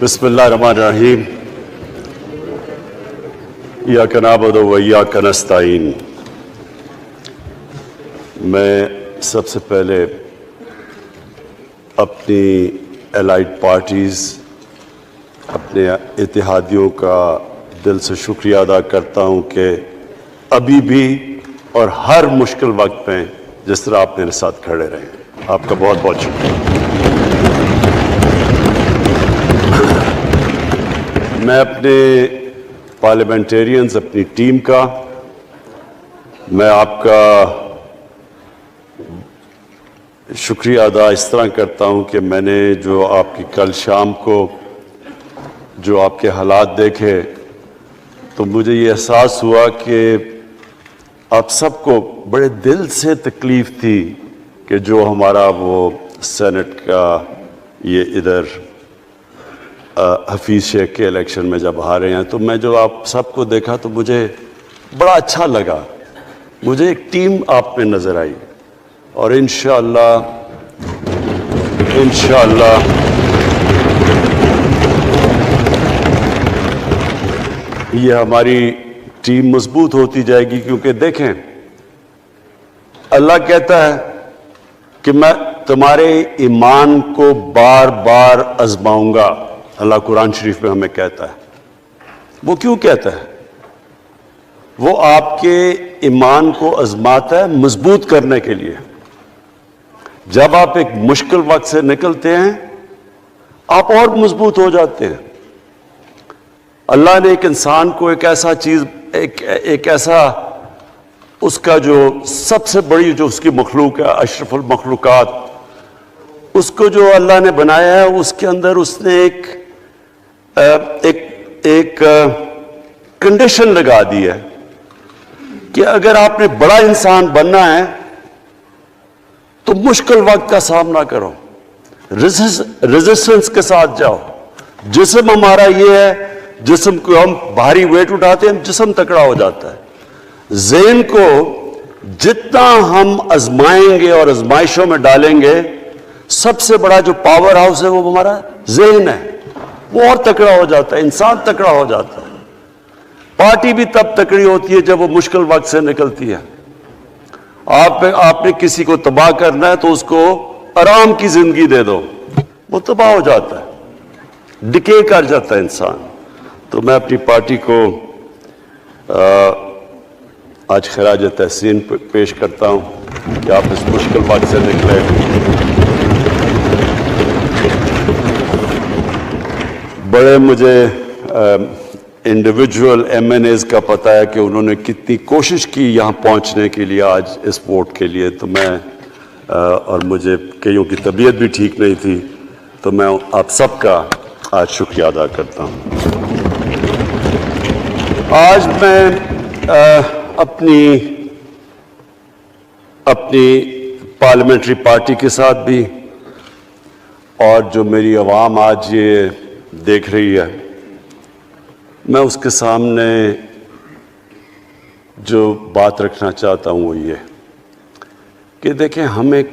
بسم اللہ الرحمن الرحیم ایاک نعبد و ایاک نستعین۔ میں سب سے پہلے اپنی الائڈ پارٹیز، اپنے اتحادیوں کا دل سے شکریہ ادا کرتا ہوں کہ ابھی بھی اور ہر مشکل وقت میں جس طرح آپ میرے ساتھ کھڑے رہے، آپ کا بہت بہت شکریہ۔ میں اپنے پارلیمنٹیرینز، اپنی ٹیم کا، میں آپ کا شکریہ ادا اس طرح کرتا ہوں کہ میں نے جو آپ کی کل شام کو جو آپ کے حالات دیکھے تو مجھے یہ احساس ہوا کہ آپ سب کو بڑے دل سے تکلیف تھی کہ جو ہمارا وہ سینٹ کا یہ ادھر حفیظ شیخ کے الیکشن میں جب ہارے ہیں، تو میں جو آپ سب کو دیکھا تو مجھے بڑا اچھا لگا، مجھے ایک ٹیم آپ میں نظر آئی، اور انشاءاللہ یہ ہماری ٹیم مضبوط ہوتی جائے گی، کیونکہ دیکھیں اللہ کہتا ہے کہ میں تمہارے ایمان کو بار بار آزماؤں گا۔ اللہ قرآن شریف میں ہمیں کہتا ہے۔ وہ کیوں کہتا ہے؟ وہ آپ کے ایمان کو آزماتا ہے مضبوط کرنے کے لیے۔ جب آپ ایک مشکل وقت سے نکلتے ہیں آپ اور مضبوط ہو جاتے ہیں۔ اللہ نے ایک انسان کو ایک ایسا چیز، ایک ایسا اس کا جو سب سے بڑی جو اس کی مخلوق ہے، اشرف المخلوقات، اس کو جو اللہ نے بنایا ہے، اس کے اندر اس نے ایک کنڈیشن لگا دی ہے کہ اگر آپ نے بڑا انسان بننا ہے تو مشکل وقت کا سامنا کرو، ریزسٹنس کے ساتھ جاؤ۔ جسم ہمارا یہ ہے، جسم کو ہم بھاری ویٹ اٹھاتے ہیں، جسم تکڑا ہو جاتا ہے۔ ذہن کو جتنا ہم آزمائیں گے اور آزمائشوں میں ڈالیں گے، سب سے بڑا جو پاور ہاؤس ہے وہ ہمارا ذہن ہے، وہ اور تکڑا ہو جاتا ہے، انسان تکڑا ہو جاتا ہے۔ پارٹی بھی تب تکڑی ہوتی ہے جب وہ مشکل وقت سے نکلتی ہے۔ آپ نے کسی کو تباہ کرنا ہے تو اس کو آرام کی زندگی دے دو، وہ تباہ ہو جاتا ہے، ڈکے کر جاتا ہے انسان۔ تو میں اپنی پارٹی کو آج خراج تحسین پیش کرتا ہوں کہ آپ اس مشکل وقت سے نکلے۔ بڑے مجھے انڈیویجول ایم این ایز کا پتہ ہے کہ انہوں نے کتنی کوشش کی یہاں پہنچنے کے لیے، آج اس ووٹ کے لیے، تو میں اور مجھے کئیوں کی طبیعت بھی ٹھیک نہیں تھی، تو میں آپ سب کا آج شکریہ ادا کرتا ہوں۔ آج میں اپنی پارلیمنٹری پارٹی کے ساتھ بھی، اور جو میری عوام آج یہ دیکھ رہی ہے، میں اس کے سامنے جو بات رکھنا چاہتا ہوں وہ یہ کہ دیکھیں، ہمیں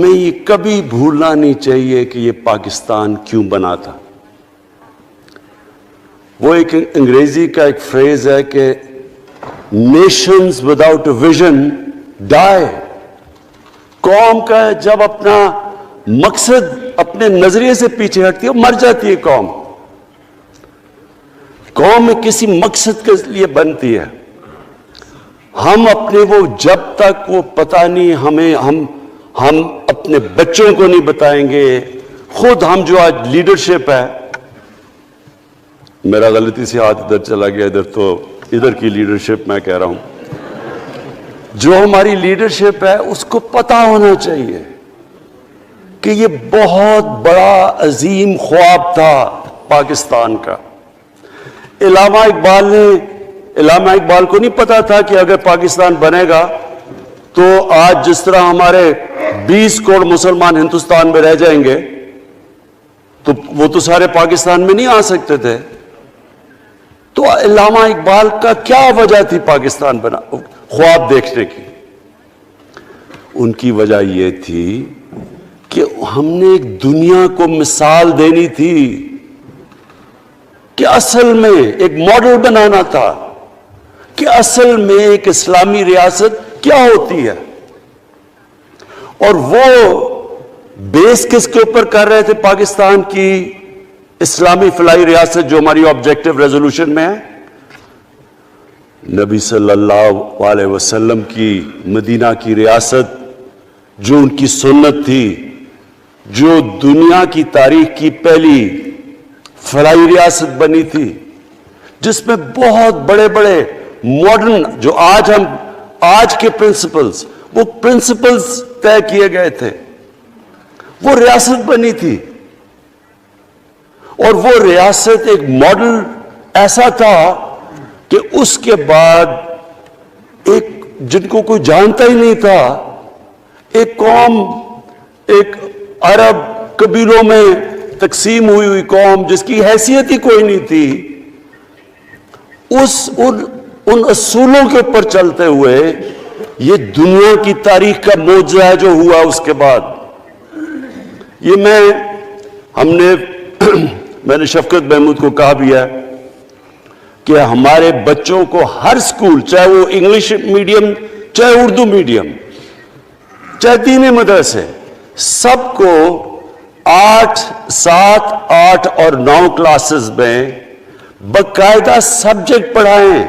یہ کبھی بھولنا نہیں چاہیے کہ یہ پاکستان کیوں بنا تھا۔ وہ ایک انگریزی کا ایک فریز ہے کہ نیشنز وداؤٹ اے ویژن ڈائی۔ قوم کا جب اپنا مقصد اپنے نظریے سے پیچھے ہٹتی ہے مر جاتی ہے قوم۔ قوم کسی مقصد کے لیے بنتی ہے۔ ہم اپنے وہ جب تک وہ پتہ نہیں ہم اپنے بچوں کو نہیں بتائیں گے، خود ہم جو آج لیڈرشپ ہے، میرا غلطی سے ہاتھ ادھر چلا گیا، ادھر کی لیڈرشپ میں کہہ رہا ہوں، جو ہماری لیڈرشپ ہے اس کو پتہ ہونا چاہیے کہ یہ بہت بڑا عظیم خواب تھا پاکستان کا۔ علامہ اقبال کو نہیں پتا تھا کہ اگر پاکستان بنے گا تو آج جس طرح ہمارے 20 کروڑ مسلمان ہندوستان میں رہ جائیں گے، تو وہ تو سارے پاکستان میں نہیں آ سکتے تھے۔ تو علامہ اقبال کا کیا وجہ تھی پاکستان بنا خواب دیکھنے کی؟ ان کی وجہ یہ تھی کہ ہم نے ایک دنیا کو مثال دینی تھی کہ اصل میں ایک ماڈل بنانا تھا کہ اصل میں ایک اسلامی ریاست کیا ہوتی ہے. اور وہ بیس کس کے اوپر کر رہے تھے؟ پاکستان کی اسلامی فلاحی ریاست جو ہماری آبجیکٹو ریزولوشن میں ہے، نبی صلی اللہ علیہ وسلم کی مدینہ کی ریاست جو ان کی سنت تھی، جو دنیا کی تاریخ کی پہلی فلاحی ریاست بنی تھی، جس میں بہت بڑے بڑے ماڈرن جو آج کے پرنسپلز، وہ پرنسپلز طے کیے گئے تھے، وہ ریاست بنی تھی. اور وہ ریاست ایک ماڈل ایسا تھا کہ اس کے بعد ایک جن کو کوئی جانتا ہی نہیں تھا، ایک قوم، ایک عرب قبیلوں میں تقسیم ہوئی قوم جس کی حیثیت ہی کوئی نہیں تھی، ان اصولوں کے اوپر چلتے ہوئے یہ دنیا کی تاریخ کا معجزہ ہے جو ہوا اس کے بعد. یہ میں نے شفقت محمود کو کہا بھی ہے کہ ہمارے بچوں کو ہر سکول، چاہے وہ انگلش میڈیم، چاہے اردو میڈیم، چاہے دینی مدرسے، سب کو 8، 7، 8 اور 9 کلاسز میں باقاعدہ سبجیکٹ پڑھائیں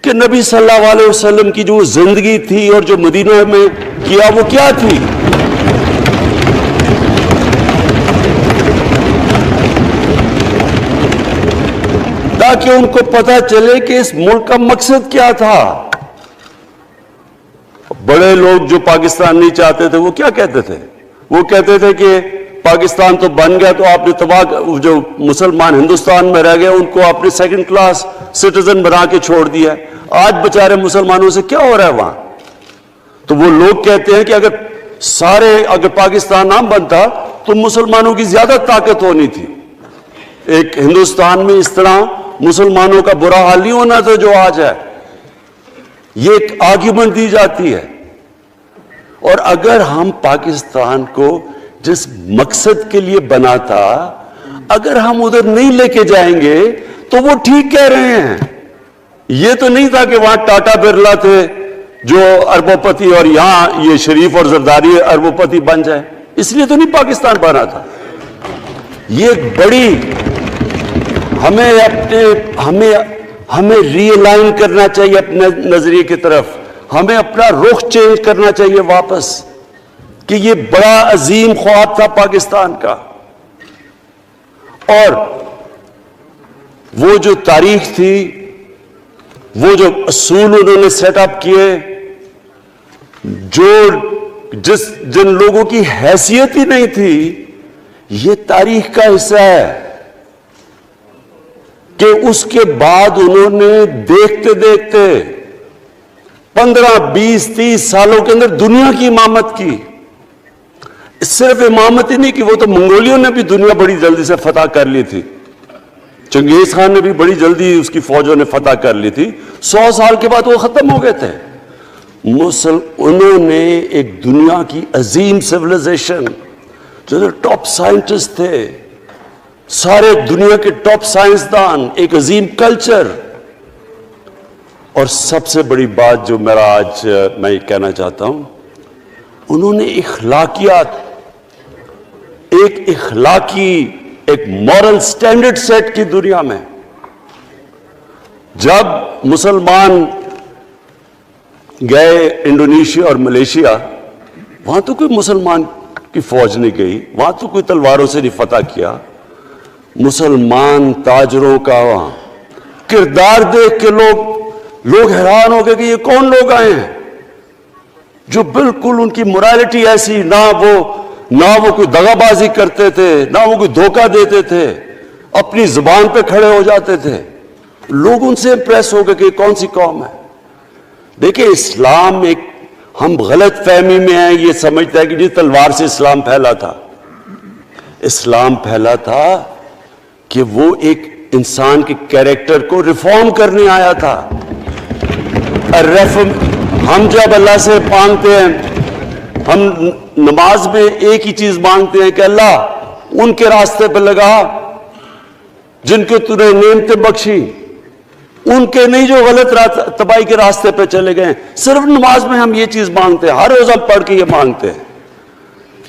کہ نبی صلی اللہ علیہ وسلم کی جو زندگی تھی اور جو مدینہ میں کیا وہ کیا تھی. تاکہ ان کو پتہ چلے کہ اس ملک کا مقصد کیا تھا. بڑے لوگ جو پاکستان نہیں چاہتے تھے وہ کیا کہتے تھے؟ وہ کہتے تھے کہ پاکستان تو بن گیا تو آپ نے تباہ، جو مسلمان ہندوستان میں رہ گئے ان کو آپ نے سیکنڈ کلاس سٹیزن بنا کے چھوڑ دیا. آج بیچارے مسلمانوں سے کیا ہو رہا ہے وہاں؟ تو وہ لوگ کہتے ہیں کہ اگر پاکستان نہ بنتا تو مسلمانوں کی زیادہ طاقت ہونی تھی. ایک ہندوستان میں اس طرح مسلمانوں کا برا حال نہیں ہونا تھا جو آج ہے. یہ ایک آرگیومنٹ دی جاتی ہے. اور اگر ہم پاکستان کو جس مقصد کے لیے بنا تھا اگر ہم ادھر نہیں لے کے جائیں گے تو وہ ٹھیک کہہ رہے ہیں. یہ تو نہیں تھا کہ وہاں ٹاٹا برلا تھے جو اربوں پتی اور یہاں یہ شریف اور زرداری اربوں پتی بن جائے، اس لیے تو نہیں پاکستان بنا تھا. یہ ایک بڑی ہمیں ری الائن کرنا چاہیے اپنے نظریے کی طرف. ہمیں اپنا رخ چینج کرنا چاہیے واپس کہ یہ بڑا عظیم خواب تھا پاکستان کا. اور وہ جو تاریخ تھی، وہ جو اصول انہوں نے سیٹ اپ کیے، جن لوگوں کی حیثیت ہی نہیں تھی، یہ تاریخ کا حصہ ہے کہ اس کے بعد انہوں نے دیکھتے دیکھتے 15، 20، 30 سالوں کے اندر دنیا کی امامت کی. صرف امامت ہی نہیں کہ وہ تو منگولیوں نے بھی دنیا بڑی جلدی سے فتح کر لی تھی. چنگیز خان نے بھی بڑی جلدی اس کی فوجوں نے فتح کر لی تھی. 100 سال کے بعد وہ ختم ہو گئے تھے. انہوں نے ایک دنیا کی عظیم سیولائزیشن، جو ٹاپ سائنٹسٹ تھے، سارے دنیا کے ٹاپ سائنسدان، ایک عظیم کلچر. اور سب سے بڑی بات جو میں یہ کہنا چاہتا ہوں، انہوں نے اخلاقیات، ایک مورل سٹینڈرڈ سیٹ کی دنیا میں. جب مسلمان گئے انڈونیشیا اور ملیشیا، وہاں تو کوئی مسلمان کی فوج نہیں گئی، وہاں تو کوئی تلواروں سے نہیں فتح کیا. مسلمان تاجروں کا وہاں کردار دیکھ کے لوگ حیران ہو گئے کہ یہ کون لوگ آئے ہیں جو بالکل ان کی مورالٹی ایسی، نہ وہ کوئی دغا بازی کرتے تھے، نہ وہ کوئی دھوکہ دیتے تھے، اپنی زبان پہ کھڑے ہو جاتے تھے. لوگ ان سے امپریس ہو گئے کہ یہ کون سی قوم ہے. دیکھیں، اسلام ہم غلط فہمی میں ہیں، یہ سمجھتا ہے کہ جی تلوار سے اسلام پھیلا تھا. اسلام پھیلا تھا کہ وہ ایک انسان کے کیریکٹر کو ریفارم کرنے آیا تھا. ہم جب اللہ سے مانگتے ہیں ہم نماز میں ایک ہی چیز مانگتے ہیں کہ اللہ ان کے راستے پہ لگا جن کو تو نے نعمتیں بخشی، ان کے نہیں جو غلط تباہی کے راستے پہ چلے گئے. صرف نماز میں ہم یہ چیز مانگتے ہیں، ہر روز ہم پڑھ کے یہ مانگتے ہیں.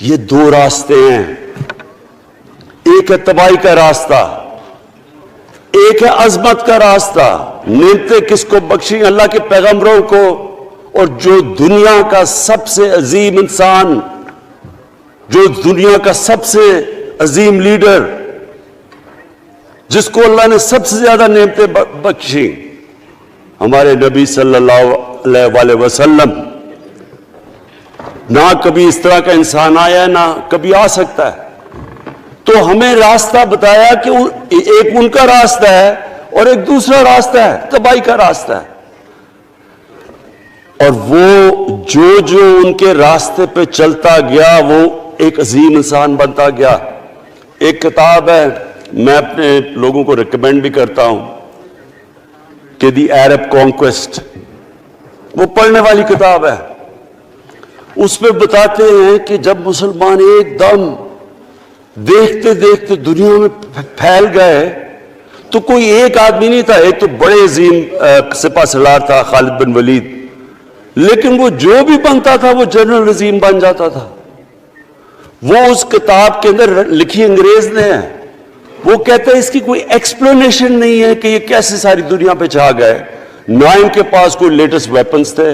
یہ دو راستے ہیں، ایک ہے تباہی کا راستہ، ایک ہے عظمت کا راستہ. نعمتیں کس کو بخشی؟ اللہ کے پیغمبروں کو، اور جو دنیا کا سب سے عظیم انسان، جو دنیا کا سب سے عظیم لیڈر، جس کو اللہ نے سب سے زیادہ نعمتیں بخشی، ہمارے نبی صلی اللہ علیہ وسلم. نہ کبھی اس طرح کا انسان آیا، نہ کبھی آ سکتا ہے. تو ہمیں راستہ بتایا کہ ایک ان کا راستہ ہے اور ایک دوسرا راستہ ہے، تباہی کا راستہ ہے. اور وہ جو ان کے راستے پہ چلتا گیا وہ ایک عظیم انسان بنتا گیا. ایک کتاب ہے، میں اپنے لوگوں کو ریکمینڈ بھی کرتا ہوں کہ دی عرب کانکویسٹ، وہ پڑھنے والی کتاب ہے. اس پہ بتاتے ہیں کہ جب مسلمان ایک دم دیکھتے دیکھتے دنیا میں پھیل گئے تو کوئی ایک آدمی نہیں تھا. ایک تو بڑے عظیم سپہ سالار تھا خالد بن ولید، لیکن وہ جو بھی بنتا تھا وہ جنرل عظیم بن جاتا تھا. وہ اس کتاب کے اندر لکھی انگریز نے ہے. وہ کہتے ہیں اس کی کوئی ایکسپلینیشن نہیں ہے کہ یہ کیسے ساری دنیا پہ چھا گئے. نہ ان کے پاس کوئی لیٹسٹ ویپنز تھے،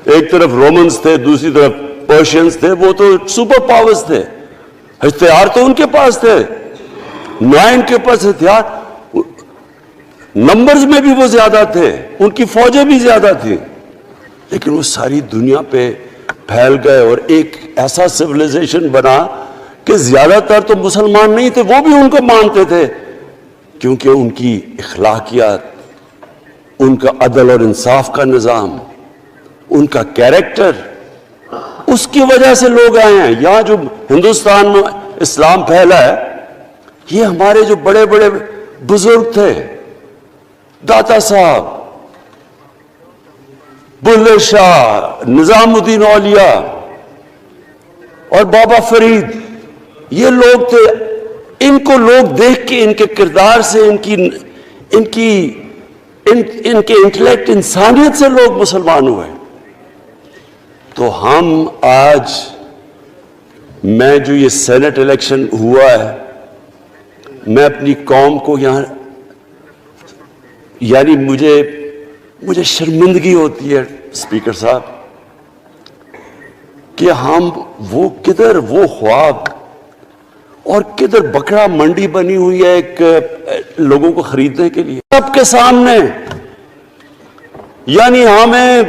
ایک طرف رومنز تھے، دوسری طرف پرشینز تھے، وہ تو سپر پاورز تھے، ہتھیار تو ان کے پاس تھے. نہ ان کے پاس ہتھیار، نمبرز میں بھی وہ زیادہ تھے، ان کی فوجیں بھی زیادہ تھیں، لیکن وہ ساری دنیا پہ پھیل گئے اور ایک ایسا سویلائزیشن بنا کہ زیادہ تر تو مسلمان نہیں تھے، وہ بھی ان کو مانتے تھے، کیونکہ ان کی اخلاقیات، ان کا عدل اور انصاف کا نظام، ان کا کیریکٹر، اس کی وجہ سے لوگ آئے ہیں. یہاں جو ہندوستان میں اسلام پھیلا ہے، یہ ہمارے جو بڑے بڑے بزرگ تھے، داتا صاحب، بلے شاہ، نظام الدین اولیاء اور بابا فرید، یہ لوگ تھے. ان کو لوگ دیکھ کے، ان کے کردار سے، ان کے انٹلیکٹ، انسانیت سے لوگ مسلمان ہوئے. تو ہم آج، میں جو یہ سینٹ الیکشن ہوا ہے، میں اپنی قوم کو یہاں، یعنی مجھے شرمندگی ہوتی ہے اسپیکر صاحب کہ ہم وہ کدھر وہ خواب اور کدھر بکرا منڈی بنی ہوئی ہے ایک لوگوں کو خریدنے کے لیے سب کے سامنے. یعنی ہمیں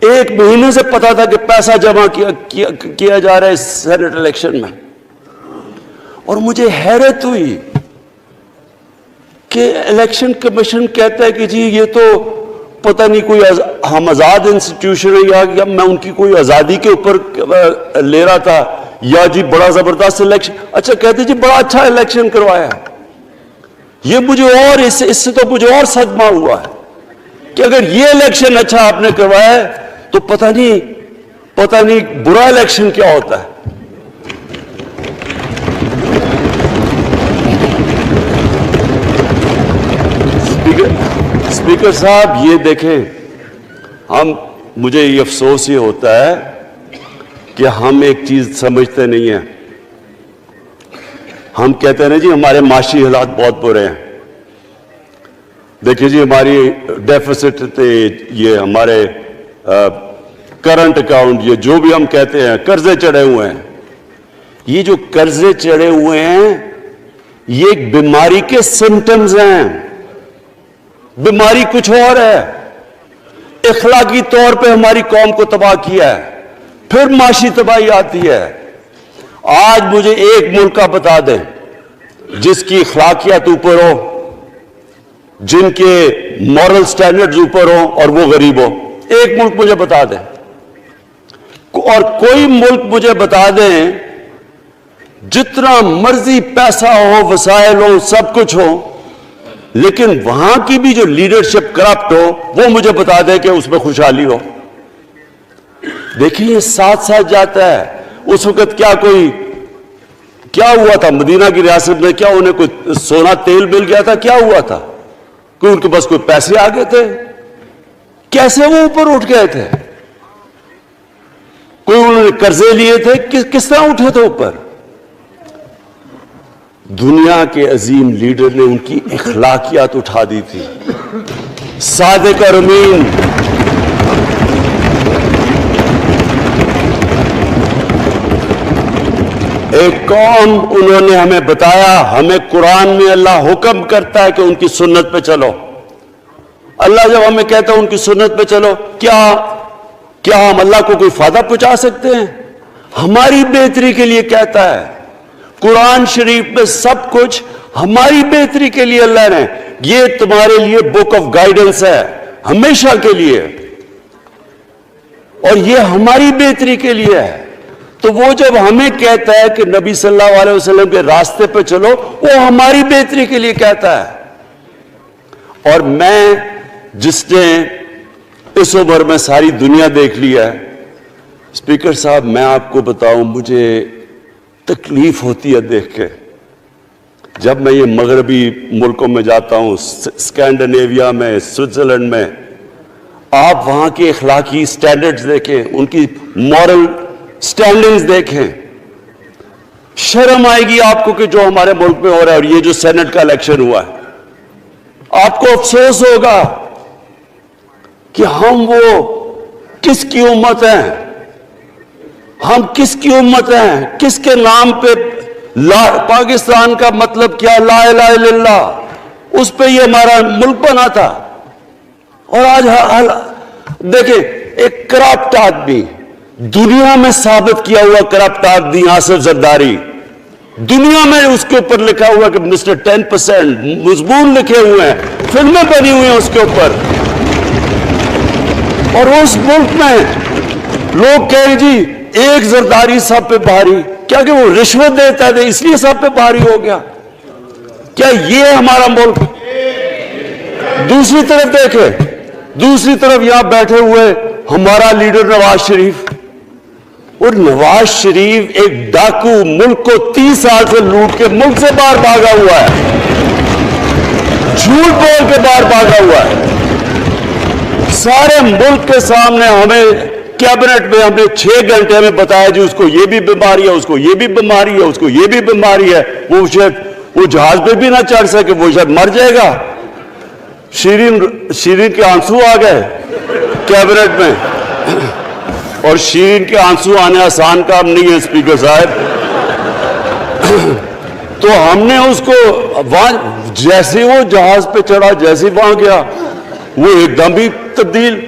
ایک مہینے سے پتا تھا کہ پیسہ جمع کیا جا رہا ہے اس سینٹ الیکشن میں، اور مجھے حیرت ہوئی کہ الیکشن کمیشن کہتا ہے کہ جی یہ تو پتہ نہیں کوئی ہم آزاد انسٹیٹیوشن ہے یا میں ان کی کوئی آزادی کے اوپر لے رہا تھا، یا جی بڑا زبردست الیکشن. اچھا کہتے جی بڑا اچھا الیکشن کروایا. یہ مجھے اور اس سے تو مجھے اور صدمہ ہوا ہے کہ اگر یہ الیکشن اچھا آپ نے کروایا ہے تو پتہ نہیں برا الیکشن کیا ہوتا ہے. اسپیکر صاحب یہ دیکھیں، مجھے یہ افسوس یہ ہوتا ہے کہ ہم ایک چیز سمجھتے نہیں ہیں. ہم کہتے ہیں نا جی ہمارے معاشی حالات بہت برے ہیں. دیکھیں جی ہماری ڈیفیسٹ تھے، یہ ہمارے کرنٹ اکاؤنٹ، یہ جو بھی ہم کہتے ہیں، قرضے چڑھے ہوئے ہیں. یہ جو قرضے چڑھے ہوئے ہیں یہ ایک بیماری کے سمٹمز ہیں. بیماری کچھ اور ہے. اخلاقی طور پہ ہماری قوم کو تباہ کیا ہے، پھر معاشی تباہی آتی ہے. آج مجھے ایک ملک کا بتا دیں جس کی اخلاقیات اوپر ہو، جن کے مورل سٹینڈرڈز اوپر ہو اور وہ غریب ہو. ایک ملک مجھے بتا دیں، اور کوئی ملک مجھے بتا دیں جتنا مرضی پیسہ ہو، وسائل ہو، سب کچھ ہو، لیکن وہاں کی بھی جو لیڈرشپ کرپٹ ہو، وہ مجھے بتا دے کہ اس میں خوشحالی ہو. دیکھیں یہ ساتھ ساتھ جاتا ہے. اس وقت کیا ہوا تھا مدینہ کی ریاست میں؟ کیا انہیں کوئی سونا تیل مل گیا تھا؟ کیا ہوا تھا؟ کوئی ان کے پاس کوئی پیسے آ گئے تھے؟ کیسے وہ اوپر اٹھ گئے تھے؟ کوئی انہوں نے قرضے لیے تھے؟ کس طرح اٹھے تھے اوپر؟ دنیا کے عظیم لیڈر نے ان کی اخلاقیات اٹھا دی تھی. صادق اور امین، ایک قوم انہوں نے ہمیں بتایا. ہمیں قرآن میں اللہ حکم کرتا ہے کہ ان کی سنت پہ چلو. اللہ جب ہمیں کہتا ہے ان کی سنت پہ چلو، کیا ہم اللہ کو کوئی فائدہ پہنچا سکتے ہیں؟ ہماری بہتری کے لیے کہتا ہے. قرآن شریف میں سب کچھ ہماری بہتری کے لیے اللہ نے، یہ تمہارے لیے بک آف گائیڈنس ہے ہمیشہ کے لیے، اور یہ ہماری بہتری کے لیے ہے. تو وہ جب ہمیں کہتا ہے کہ نبی صلی اللہ علیہ وسلم کے راستے پہ چلو، وہ ہماری بہتری کے لیے کہتا ہے. اور میں جس نے اس عمر میں ساری دنیا دیکھ لیا ہے، اسپیکر صاحب میں آپ کو بتاؤں، مجھے تکلیف ہوتی ہے دیکھ کے. جب میں یہ مغربی ملکوں میں جاتا ہوں، اسکینڈینیویا میں، سوئٹزرلینڈ میں، آپ وہاں کے اخلاقی سٹینڈرڈز دیکھیں، ان کی مورل سٹینڈنگز دیکھیں، شرم آئے گی آپ کو کہ جو ہمارے ملک میں ہو رہا ہے. اور یہ جو سینٹ کا الیکشن ہوا ہے، آپ کو افسوس ہوگا کہ ہم وہ کس کی امت ہیں؟ ہم کس کی امت ہیں؟ کس کے نام پہ پاکستان کا مطلب کیا؟ لا الہ الا اللہ. اس پہ یہ ہمارا ملک بنا تھا. اور آج دیکھیں، ایک کرپٹ آدمی، دنیا میں ثابت کیا ہوا کرپٹ آدمی آصف زرداری، دنیا میں اس کے اوپر لکھا ہوا کہ مسٹر 10%، مضمون لکھے ہوئے ہیں، فلمیں بنی ہوئی ہیں اس کے اوپر. اور اس ملک میں لوگ کہیں جی ایک زرداری سب پہ بھاری، کیا کہ وہ رشوت دیتا ہے اس لیے سب پہ بھاری ہو گیا؟ کیا یہ ہمارا ملک؟ دوسری طرف دیکھیں، دوسری طرف یہاں بیٹھے ہوئے ہمارا لیڈر نواز شریف. اور نواز شریف ایک ڈاکو، ملک کو 30 سال سے لوٹ کے ملک سے باہر بھاگا ہوا ہے، جھوٹ بول کے باہر بھاگا ہوا ہے. سارے ملک کے سامنے ہمیں کیبنٹ میں ہم نے 6 گھنٹے ہمیں بتایا جی اس کو یہ بھی بیماری ہے، اس کو یہ بھی بیماری ہے، اس کو یہ بھی بیماری ہے، وہ شاید وہ جہاز پہ بھی نہ چڑھ سکے، وہ شاید مر جائے گا. شیرین کے آنسو آ گئے کیبنٹ میں، اور شیرین کے آنسو آنے آسان کام نہیں ہے اسپیکر صاحب. تو ہم نے اس کو وہاں جیسے وہ جہاز پہ چڑھا، جیسے وہاں گیا، وہ ایک دم بھی تبدیل.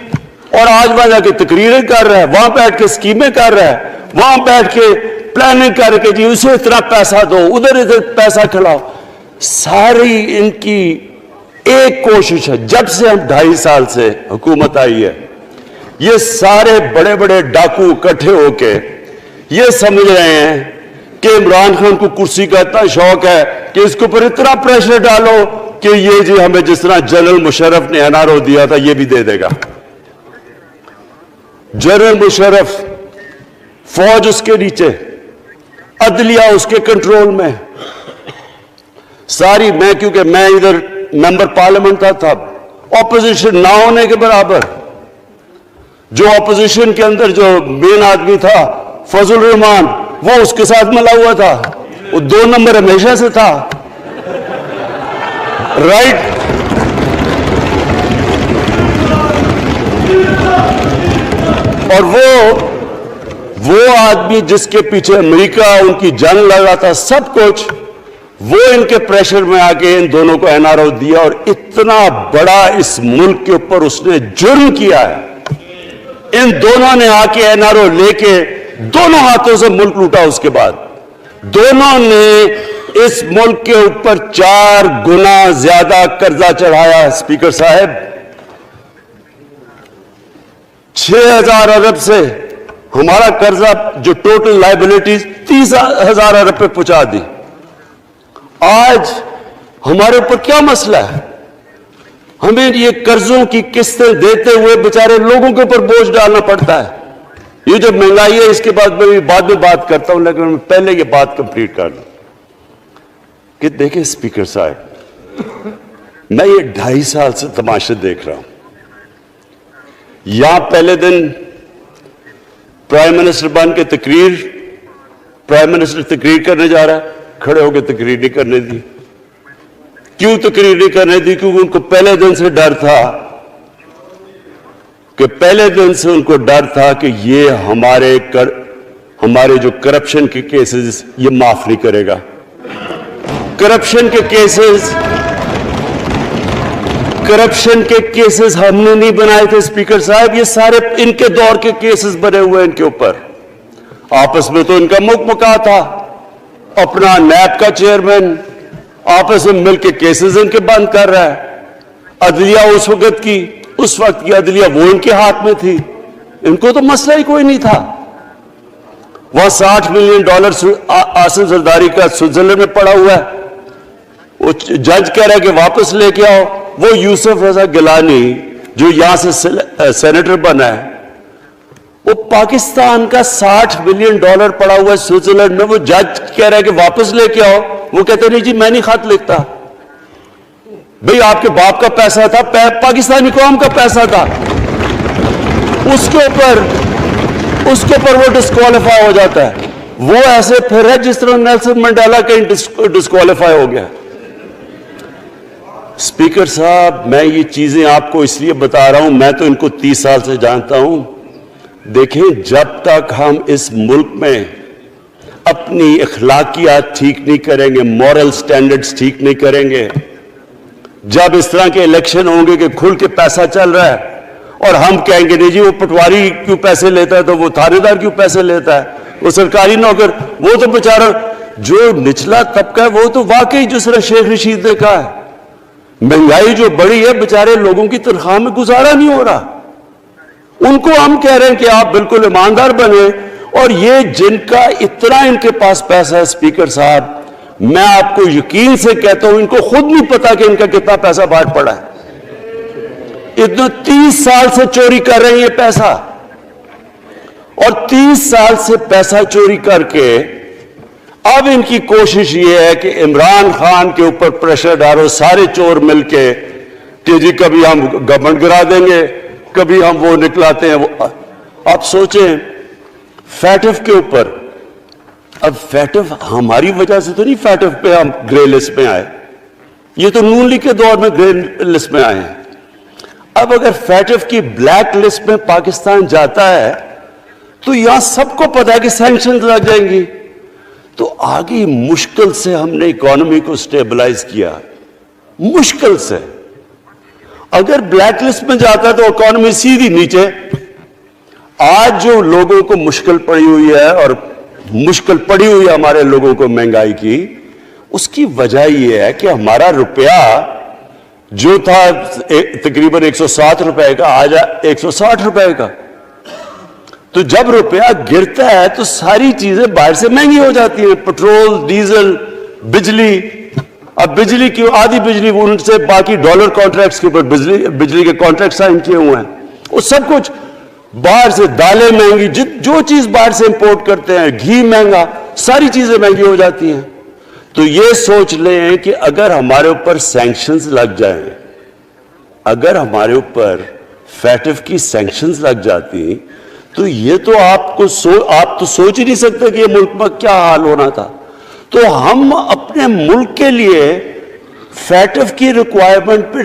اور آج وہاں جا کے تقریریں کر رہا ہے، وہاں بیٹھ کے اسکیمیں کر رہا ہے، وہاں بیٹھ کے پلاننگ کر کے جی اسے اتنا پیسہ دو، ادھر پیسہ کھلاؤ. ساری ان کی ایک کوشش ہے، جب سے ہم 2.5 سال سے حکومت آئی ہے، یہ سارے بڑے بڑے ڈاکو اکٹھے ہو کے یہ سمجھ رہے ہیں کہ عمران خان کو کرسی کا اتنا شوق ہے کہ اس کے اوپر اتنا پریشر ڈالو کہ یہ جی ہمیں جس طرح جنرل مشرف نے این آر او دیا تھا یہ بھی دے دے گا. جنرل مشرف، فوج اس کے نیچے، عدلیہ اس کے کنٹرول میں ساری. میں کیونکہ میں ادھر ممبر پارلیمنٹ تھا، اپوزیشن نہ ہونے کے برابر. جو اپوزیشن کے اندر جو مین آدمی تھا فضل الرحمان، وہ اس کے ساتھ ملا ہوا تھا، وہ 2 نمبر ہمیشہ سے تھا. رائٹ. اور وہ آدمی جس کے پیچھے امریکہ ان کی جنگ لگا تھا، سب کچھ وہ ان کے پریشر میں آ کے ان دونوں کو این آر او دیا. اور اتنا بڑا اس ملک کے اوپر اس نے جرم کیا ہے. ان دونوں نے آ کے این آر او لے کے دونوں ہاتھوں سے ملک لوٹا. اس کے بعد دونوں نے اس ملک کے اوپر 4 گنا زیادہ قرضہ چڑھایا. اسپیکر صاحب، 6,000 ارب سے ہمارا قرضہ جو ٹوٹل لائبلٹیز 30,000 ارب پہ پہنچا دی. آج ہمارے اوپر کیا مسئلہ ہے؟ ہمیں یہ قرضوں کی قسطیں دیتے ہوئے بیچارے لوگوں کے اوپر بوجھ ڈالنا پڑتا ہے. یہ جو مہنگائی ہے اس کے بعد میں بعد میں بات کرتا ہوں، لیکن میں پہلے یہ بات کمپلیٹ کر لوں کہ دیکھیں اسپیکر صاحب، میں یہ 2.5 سال سے تماشے دیکھ رہا ہوں. یہاں پہلے دن پرائم منسٹر بن کے پرائم منسٹر تقریر کرنے جا رہا ہے، کھڑے ہو کے تقریر نہیں کرنے دی. کیوں تقریر نہیں کرنے دی؟ کیونکہ ان کو پہلے دن سے ڈر تھا کہ یہ ہمارے جو کرپشن کے کیسز یہ معاف نہیں کرے گا. کرپشن کے کیسز ہم نے نہیں بنائے تھے اسپیکر صاحب، یہ سارے ان کے دور کے کیسز بنے ہوئے ان کے اوپر. آپس میں تو ان کا مکمکا تھا، اپنا نیب کا چیئرمین آپس میں مل کے کیسز ان کے بند کر رہا ہے. عدلیہ اس وقت کی عدلیہ وہ ان کے ہاتھ میں تھی، ان کو تو مسئلہ ہی کوئی نہیں تھا. وہاں $60 ملین آصف زرداری کا سوئٹزرلینڈ میں پڑا ہوا ہے، وہ جج کہہ رہا ہے کہ واپس لے کے آؤ. وہ یوسف رضا گیلانی جو یہاں سے سینیٹر بنا ہے، وہ پاکستان کا $60 ملین پڑا ہوا ہے سوئٹزرلینڈ میں، وہ جج کہہ رہا ہے کہ واپس لے کے آؤ. وہ کہتے نہیں جی میں نہیں خط لکھتا. بھئی آپ کے باپ کا پیسہ تھا، پاکستانی قوم کا پیسہ تھا، اس کے اوپر وہ ڈسکوالیفائی ہو جاتا ہے. وہ ایسے پھر ہے جس طرح نیلسن منڈیلا کہیں ڈسکوالیفائی ہو گیا. اسپیکر صاحب میں یہ چیزیں آپ کو اس لیے بتا رہا ہوں، میں تو ان کو 30 سال سے جانتا ہوں. دیکھیں جب تک ہم اس ملک میں اپنی اخلاقیات ٹھیک نہیں کریں گے، مورل سٹینڈرڈز ٹھیک نہیں کریں گے، جب اس طرح کے الیکشن ہوں گے کہ کھل کے پیسہ چل رہا ہے اور ہم کہیں گے نہیں جی وہ پٹواری کیوں پیسے لیتا ہے، تو وہ تھانے دار کیوں پیسے لیتا ہے، وہ سرکاری نوکر، وہ تو بیچارہ جو نچلا طبقہ ہے وہ تو واقعی جس طرح شیخ رشید نے کہا ہے مہنگائی جو بڑی ہے بیچارے لوگوں کی تنخواہ میں گزارا نہیں ہو رہا. ان کو ہم کہہ رہے ہیں کہ آپ بالکل ایماندار بنے، اور یہ جن کا اتنا ان کے پاس پیسہ ہے اسپیکر صاحب، میں آپ کو یقین سے کہتا ہوں ان کو خود نہیں پتا کہ ان کا کتنا پیسہ باہر پڑا ہے. اتنا 30 سال سے چوری کر رہے ہیں یہ پیسہ، اور 30 سال سے پیسہ چوری کر کے اب ان کی کوشش یہ ہے کہ عمران خان کے اوپر پریشر ڈالو سارے چور مل کے کہ جی کبھی ہم گورنمنٹ گرا دیں گے، کبھی ہم وہ نکلاتے ہیں. آپ سوچیں فیٹف کے اوپر، اب فیٹف ہماری وجہ سے تو نہیں فیٹف پہ ہم گرے لسٹ میں آئے، یہ تو نون لیگ کے دور میں گرے لسٹ میں آئے ہیں. اب اگر فیٹف کی بلیک لسٹ میں پاکستان جاتا ہے تو یہاں سب کو پتا ہے کہ سینکشنز لگ جائیں گی. تو آگے مشکل سے ہم نے اکانومی کو سٹیبلائز کیا، مشکل سے. اگر بلیک لسٹ میں جاتا ہے تو اکانومی سیدھی نیچے. آج جو لوگوں کو مشکل پڑی ہوئی ہے، اور مشکل پڑی ہوئی ہے ہمارے لوگوں کو مہنگائی کی، اس کی وجہ یہ ہے کہ ہمارا روپیہ جو تھا تقریباً 107 روپے کا آج 160 روپے کا. تو جب روپیہ گرتا ہے تو ساری چیزیں باہر سے مہنگی ہو جاتی ہیں، پٹرول، ڈیزل، بجلی. اب بجلی کی آدھی بجلی ان سے باقی ڈالر کانٹریکٹس کے اوپر بجلی کے کانٹریکٹ سائن کیے ہوئے ہیں، وہ سب کچھ باہر سے. دالیں مہنگی، جو چیز باہر سے امپورٹ کرتے ہیں، گھی مہنگا، ساری چیزیں مہنگی ہو جاتی ہیں. تو یہ سوچ لیں کہ اگر ہمارے اوپر سینکشنز لگ جائیں، اگر ہمارے اوپر فیٹف کی سینکشنز لگ جاتی تو یہ تو آپ تو سوچ ہی نہیں سکتے کہ یہ ملک میں کیا حال ہونا تھا. تو ہم اپنے ملک کے لیے فیٹف کی ریکوائرمنٹ پہ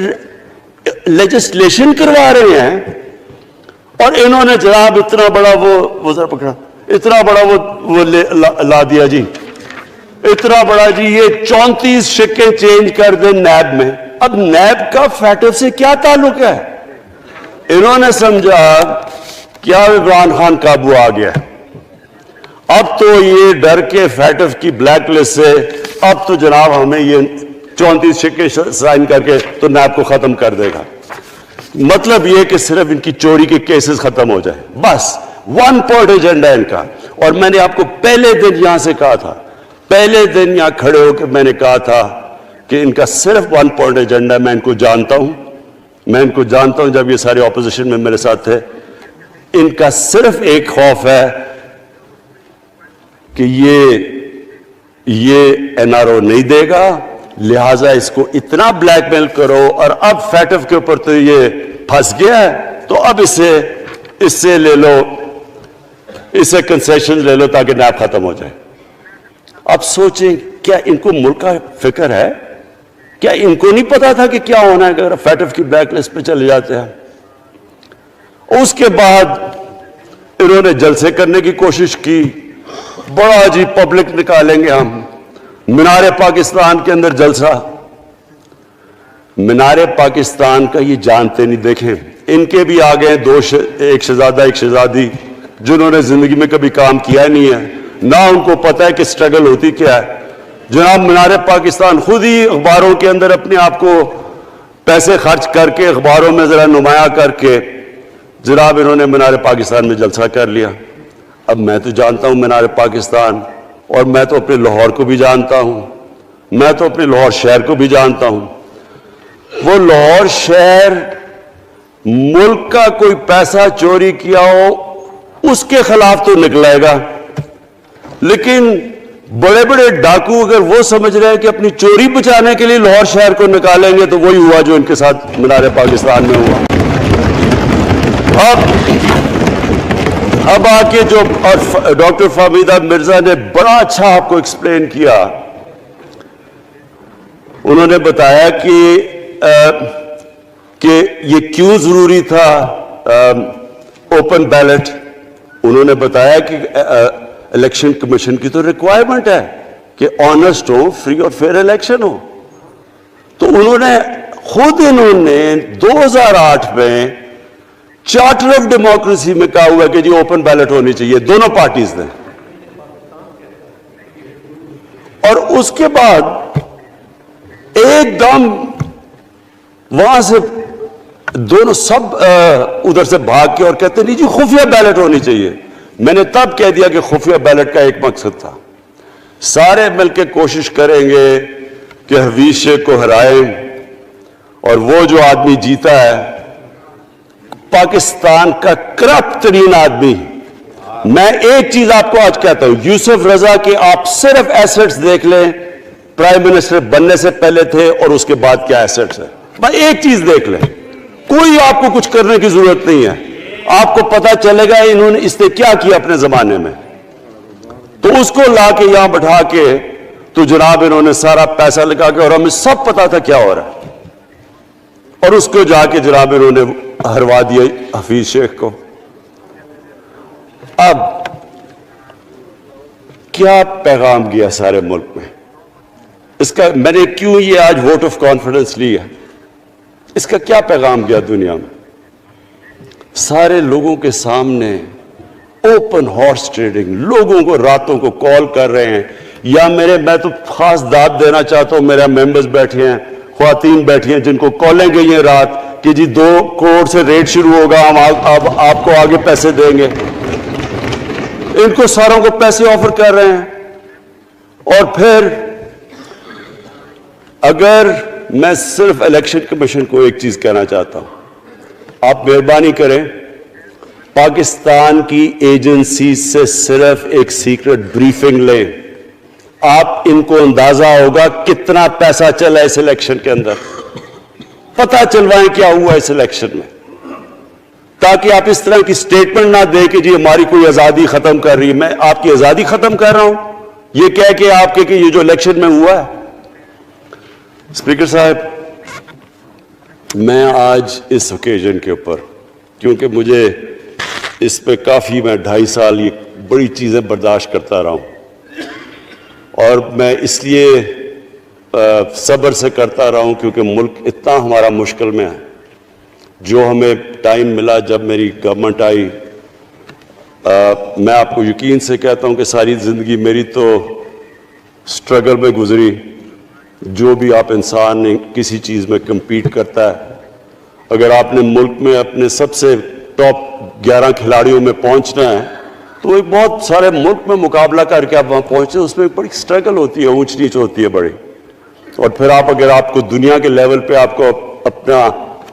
لیجسلیشن کروا رہے ہیں، اور انہوں نے جناب اتنا بڑا وہ ذرا پکڑا، اتنا بڑا وہ لا دیا جی، اتنا بڑا جی، یہ 34 شکیں چینج کر دیں نیب میں. اب نیب کا فیٹف سے کیا تعلق ہے؟ انہوں نے سمجھا کیا عمران خان قابو آ گیا، اب تو یہ ڈر کے فیٹف کی بلیک لسٹ سے اب تو جناب ہمیں یہ 34 شکیں سائن کر کے تو نیب کو ختم کر دے گا. مطلب یہ کہ صرف ان کی چوری کے کیسز ختم ہو جائے، بس ون پوائنٹ ایجنڈا ان کا. اور میں نے آپ کو پہلے دن یہاں سے کہا تھا، پہلے دن یہاں کھڑے ہو کے میں نے کہا تھا کہ ان کا صرف ون پوائنٹ ایجنڈا. میں ان کو جانتا ہوں جب یہ سارے اپوزیشن میں میرے ساتھ تھے. ان کا صرف ایک خوف ہے کہ یہ این آر او نہیں دے گا، لہذا اس کو اتنا بلیک میل کرو، اور اب فیٹف کے اوپر تو یہ پھنس گیا ہے تو اب اس سے لے لو، اس سے کنسیشن لے لو تاکہ نیب ختم ہو جائے۔ اب سوچیں کیا ان کو ملک کا فکر ہے؟ کیا ان کو نہیں پتا تھا کہ کیا ہونا ہے اگر فیٹف کی بلیک لسٹ پہ چلے جاتے ہیں؟ اس کے بعد انہوں نے جلسے کرنے کی کوشش کی، بڑا جی پبلک نکالیں گے ہم، مینار پاکستان کے اندر جلسہ۔ مینار پاکستان کا یہ جانتے نہیں، دیکھیں ان کے بھی آگے ایک شہزادہ ایک شہزادی جنہوں نے زندگی میں کبھی کام کیا نہیں ہے، نہ ان کو پتہ ہے کہ سٹرگل ہوتی کیا ہے۔ جناب مینار پاکستان خود ہی اخباروں کے اندر اپنے آپ کو پیسے خرچ کر کے اخباروں میں ذرا نمایاں کر کے جناب انہوں نے مینار پاکستان میں جلسہ کر لیا۔ اب میں تو جانتا ہوں مینار پاکستان، اور میں تو اپنے لاہور کو بھی جانتا ہوں، میں تو اپنے لاہور شہر کو بھی جانتا ہوں۔ وہ لاہور شہر ملک کا کوئی پیسہ چوری کیا ہو اس کے خلاف تو نکلائے گا، لیکن بڑے بڑے ڈاکو اگر وہ سمجھ رہے ہیں کہ اپنی چوری بچانے کے لیے لاہور شہر کو نکالیں گے تو وہی ہوا جو ان کے ساتھ مینار پاکستان میں ہوا۔ اب آ کے جو اور ڈاکٹر فہمیدہ مرزا نے بڑا اچھا آپ کو ایکسپلین کیا، انہوں نے بتایا کہ یہ کیوں ضروری تھا اوپن بیلٹ۔ انہوں نے بتایا کہ الیکشن کمیشن کی تو ریکوائرمنٹ ہے کہ آنسٹ ہو، فری اور فیئر الیکشن ہو، تو انہوں نے 2008 میں چارٹر آف ڈیموکریسی میں کہا ہوا کہ جی اوپن بیلٹ ہونی چاہیے، دونوں پارٹیز نے۔ اور اس کے بعد ایک دم وہاں سے دونوں سب ادھر سے بھاگ کے اور کہتے نہیں جی خفیہ بیلٹ ہونی چاہیے۔ میں نے تب کہہ دیا کہ خفیہ بیلٹ کا ایک مقصد تھا، سارے مل کے کوشش کریں گے کہ حفیظ شیخ کو ہرائیں، اور وہ جو آدمی جیتا ہے پاکستان کا کرپٹ ترین آدمی۔ میں ایک چیز آپ کو آج کہتا ہوں، یوسف رضا کے آپ صرف ایسٹس دیکھ لیں، پرائم منسٹر بننے سے پہلے تھے اور اس کے بعد کیا ایسٹس ہے، بس ایک چیز دیکھ لیں، کوئی آپ کو کچھ کرنے کی ضرورت نہیں ہے، آپ کو پتا چلے گا انہوں نے اس نے کیا کیا اپنے زمانے میں۔ تو اس کو لا کے یہاں بٹھا کے تو جناب انہوں نے سارا پیسہ لگا کے، اور ہمیں سب پتا تھا کیا ہو رہا ہے، اور اس کو جا کے جناب انہوں نے ہروا دیا حفیظ شیخ کو۔ اب کیا پیغام گیا سارے ملک میں اس کا؟ میں نے کیوں یہ آج ووٹ آف کانفیڈنس لی ہے، اس کا کیا پیغام گیا دنیا میں؟ سارے لوگوں کے سامنے اوپن ہارس ٹریڈنگ، لوگوں کو راتوں کو کال کر رہے ہیں، یا میں تو خاص داد دینا چاہتا ہوں، میرے ممبرز بیٹھے ہیں، خواتین بیٹھی ہیں جن کو کالیں گئی ہیں رات کہ جی 2 کروڑ سے ریٹ شروع ہوگا، ہم آپ کو آگے پیسے دیں گے۔ ان کو ساروں کو پیسے آفر کر رہے ہیں۔ اور پھر اگر میں صرف الیکشن کمیشن کو ایک چیز کہنا چاہتا ہوں، آپ مہربانی کریں پاکستان کی ایجنسی سے صرف ایک سیکرٹ بریفنگ لیں، آپ ان کو اندازہ ہوگا کتنا پیسہ چلا اس الیکشن کے اندر، پتہ چلوائیں کیا ہوا اس الیکشن میں، تاکہ آپ اس طرح کی سٹیٹمنٹ نہ دیں کہ جی ہماری کوئی آزادی ختم کر رہی ہے۔ میں آپ کی آزادی ختم کر رہا ہوں یہ کہہ کے آپ کے کہ یہ جو الیکشن میں ہوا ہے۔ اسپیکر صاحب، میں آج اس اوکیزن کے اوپر، کیونکہ مجھے اس پہ کافی، میں 2.5 سال یہ بڑی چیزیں برداشت کرتا رہا ہوں، اور میں اس لیے صبر سے کرتا رہا ہوں کیونکہ ملک اتنا ہمارا مشکل میں ہے۔ جو ہمیں ٹائم ملا جب میری گورنمنٹ آئی، میں آپ کو یقین سے کہتا ہوں کہ ساری زندگی میری تو سٹرگل میں گزری۔ جو بھی آپ انسان کسی چیز میں کمپیٹ کرتا ہے، اگر آپ نے ملک میں اپنے سب سے ٹاپ 11 کھلاڑیوں میں پہنچنا ہے تو ایک بہت سارے ملک میں مقابلہ کر کے آپ وہاں پہنچے، اس میں ایک بڑی سٹرگل ہوتی ہے، اونچ نیچ ہوتی ہے بڑی۔ اور پھر اگر آپ کو دنیا کے لیول پہ آپ کو اپنا،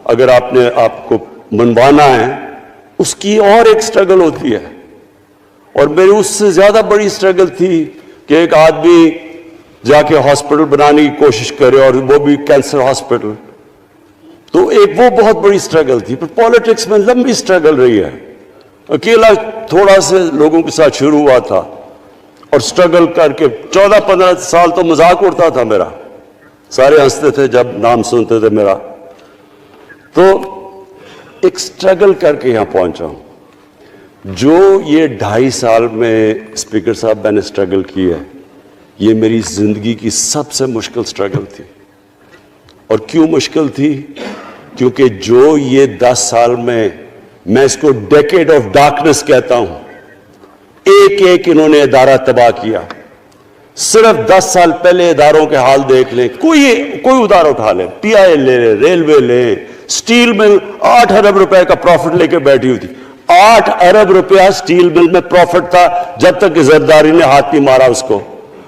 اگر آپ نے آپ کو منوانا ہے اس کی اور ایک سٹرگل ہوتی ہے. اور میری اس سے زیادہ بڑی سٹرگل تھی کہ ایک آدمی جا کے ہاسپٹل بنانے کی کوشش کرے, اور وہ بھی کینسر ہاسپٹل. تو ایک وہ بہت بڑی سٹرگل تھی. پھر پالیٹکس میں لمبی سٹرگل رہی ہے. اکیلا تھوڑا سے لوگوں کے ساتھ شروع ہوا تھا, اور سٹرگل کر کے 14-15 سال تو مذاق اڑتا تھا میرا, سارے ہنستے تھے جب نام سنتے تھے میرا. تو ایک سٹرگل کر کے یہاں پہنچا ہوں. جو یہ 2.5 سال میں اسپیکر صاحب میں نے سٹرگل کی ہے, یہ میری زندگی کی سب سے مشکل سٹرگل تھی. اور کیوں مشکل تھی؟ کیونکہ جو یہ 10 سال میں اس کو ڈیکیڈ آف ڈارکنس کہتا ہوں, ایک ایک انہوں نے ادارہ تباہ کیا. صرف 10 سال پہلے اداروں کے حال دیکھ لیں, کوئی ادارہ اٹھا لیں, پی آئی لے لیں, ریلوے لیں, سٹیل مل 8 ارب روپے کا پروفٹ لے کے بیٹھی ہوئی تھی. 8 ارب روپیہ سٹیل مل میں پروفٹ تھا جب تک کہ زرداری نے ہاتھ نہیں مارا اس کو.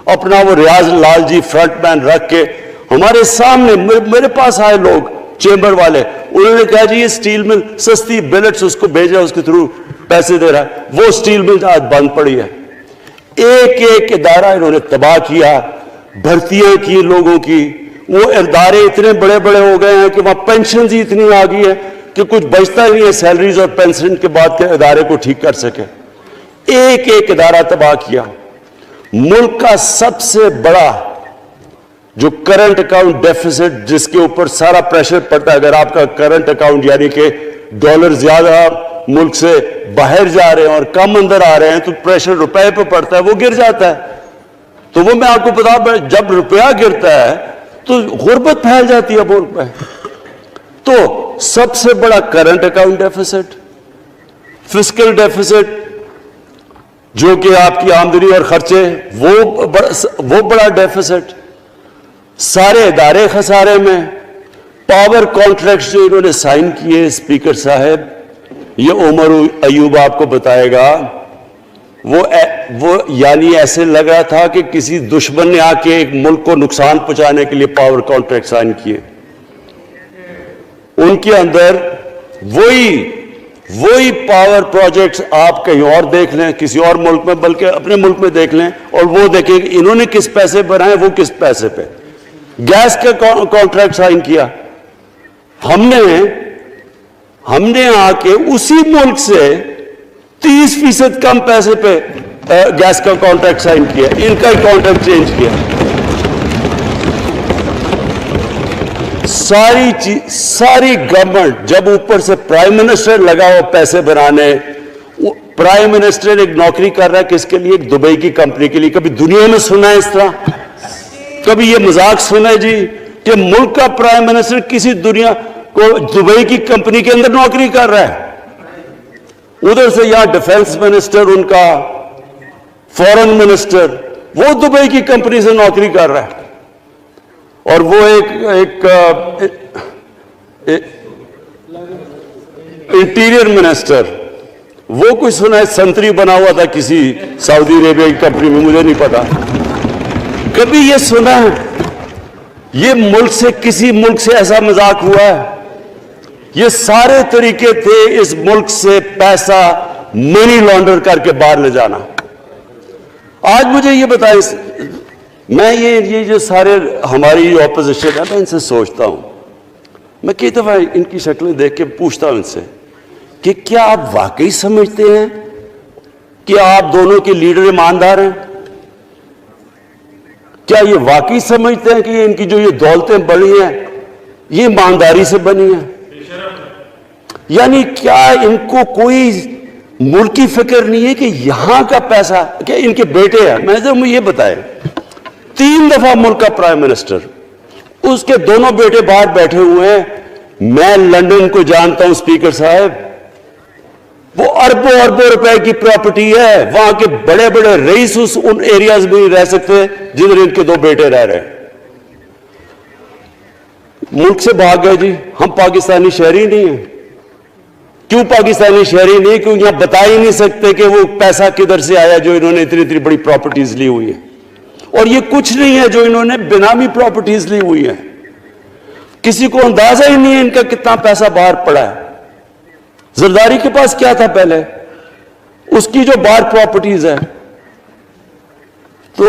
اپنا وہ ریاض لال جی فرنٹ مین رکھ کے ہمارے سامنے, میرے پاس آئے لوگ چیمبر والے, انہوں نے کہا جی یہ سٹیل مل سستی بلٹس اس کو بھیجا, اس کے تھرو پیسے دے رہا ہے. وہ سٹیل مل آج بند پڑی ہے. ایک ایک ادارہ انہوں نے تباہ کیا, بھرتیاں کی لوگوں کی. وہ ادارے اتنے بڑے بڑے ہو گئے ہیں کہ وہاں پینشنز ہی اتنی آ گئی ہے کہ کچھ بچتا نہیں ہے سیلریز اور پینشن کے بعد کے ادارے کو ٹھیک کر سکے. ایک ایک ادارہ تباہ کیا. ملک کا سب سے بڑا جو کرنٹ اکاؤنٹ ڈیفیسٹ, جس کے اوپر سارا پریشر پڑتا ہے, اگر آپ کا کرنٹ اکاؤنٹ یعنی کہ ڈالر زیادہ ملک سے باہر جا رہے ہیں اور کم اندر آ رہے ہیں, تو پریشر روپے پہ پڑتا ہے, وہ گر جاتا ہے. تو وہ میں آپ کو بتا, جب روپیہ گرتا ہے تو غربت پھیل جاتی ہے ملک میں. تو سب سے بڑا current account deficit, fiscal deficits جو کہ آپ کی آمدنی اور خرچے, وہ بڑا ڈیفیسٹ. سارے ادارے خسارے میں. پاور کانٹریکٹس جو انہوں نے سائن کیے اسپیکر صاحب, یہ عمر ایوب آپ کو بتائے گا, وہ یعنی ایسے لگ رہا تھا کہ کسی دشمن نے آ کے ایک ملک کو نقصان پہنچانے کے لیے پاور کانٹریکٹ سائن کیے. ان کے اندر وہی پاور پروجیکٹس آپ کہیں اور دیکھ لیں, کسی اور ملک میں, بلکہ اپنے ملک میں دیکھ لیں, اور وہ دیکھیں کہ انہوں نے کس پیسے بنائے, وہ کس پیسے پہ. گیس کا کانٹریکٹ سائن کیا ہم نے آ کے اسی ملک سے 30% کم پیسے پہ گیس کا کانٹریکٹ سائن کیا, ان کا ہی کانٹریکٹ چینج کیا. ساری گورنمنٹ جب اوپر سے پرائم منسٹر لگا ہوا پیسے بنانے, پرائم منسٹر ایک نوکری کر رہا ہے کس کے لیے, ایک دبئی کی کمپنی کے لیے. کبھی دنیا میں سنا ہے اس طرح؟ کبھی یہ مذاق سنا ہے جی کہ ملک کا پرائم منسٹر کسی دنیا کو دبئی کی کمپنی کے اندر نوکری کر رہا ہے؟ ادھر سے یہاں ڈیفنس منسٹر, ان کا فورن منسٹر, وہ دبئی کی کمپنی سے نوکری کر رہا ہے. اور وہ ایک انٹیریئر منسٹر, وہ کوئی سنا ہے سنتری بنا ہوا تھا کسی سعودی عربیہ کی کمپنی میں, مجھے نہیں پتا. کبھی یہ سنا ہے یہ ملک سے, کسی ملک سے ایسا مذاق ہوا ہے؟ یہ سارے طریقے تھے اس ملک سے پیسہ منی لانڈر کر کے باہر لے جانا. آج مجھے یہ بتائیں, میں یہ جو سارے ہماری اپوزیشن ہے, میں ان سے سوچتا ہوں, میں کئی دفعہ ان کی شکلیں دیکھ کے پوچھتا ہوں ان سے کہ کیا آپ واقعی سمجھتے ہیں کہ آپ دونوں کے لیڈر ایماندار ہیں؟ کیا یہ واقعی سمجھتے ہیں کہ ان کی جو یہ دولتیں بڑی ہیں یہ ایمانداری سے بنی ہیں؟ یعنی کیا ان کو کوئی ملکی فکر نہیں ہے کہ یہاں کا پیسہ, کیا ان کے بیٹے ہیں؟ میں مجھے یہ بتائیں, 3 دفعہ ملک کا پرائم منسٹر, اس کے دونوں بیٹے باہر بیٹھے ہوئے ہیں. میں لندن کو جانتا ہوں اسپیکر صاحب, وہ اربوں روپے کی پراپرٹی ہے. وہاں کے بڑے بڑے رئیس ان ایریاز میں نہیں رہ سکتے جدھر ان کے 2 بیٹے رہ رہے ہیں. ملک سے بھاگ گئے جی, ہم پاکستانی شہری نہیں ہیں. کیوں پاکستانی شہری نہیں؟ کیوں یہاں بتا ہی نہیں سکتے کہ وہ پیسہ کدھر سے آیا جو انہوں نے اتنی بڑی پراپرٹیز لی ہوئی ہیں. اور یہ کچھ نہیں ہے جو انہوں نے بینامی پراپرٹیز لی ہوئی ہیں. کسی کو اندازہ ہی نہیں ہے ان کا کتنا پیسہ باہر پڑا ہے. زرداری کے پاس کیا تھا پہلے؟ اس کی جو بار پراپرٹیز ہے. تو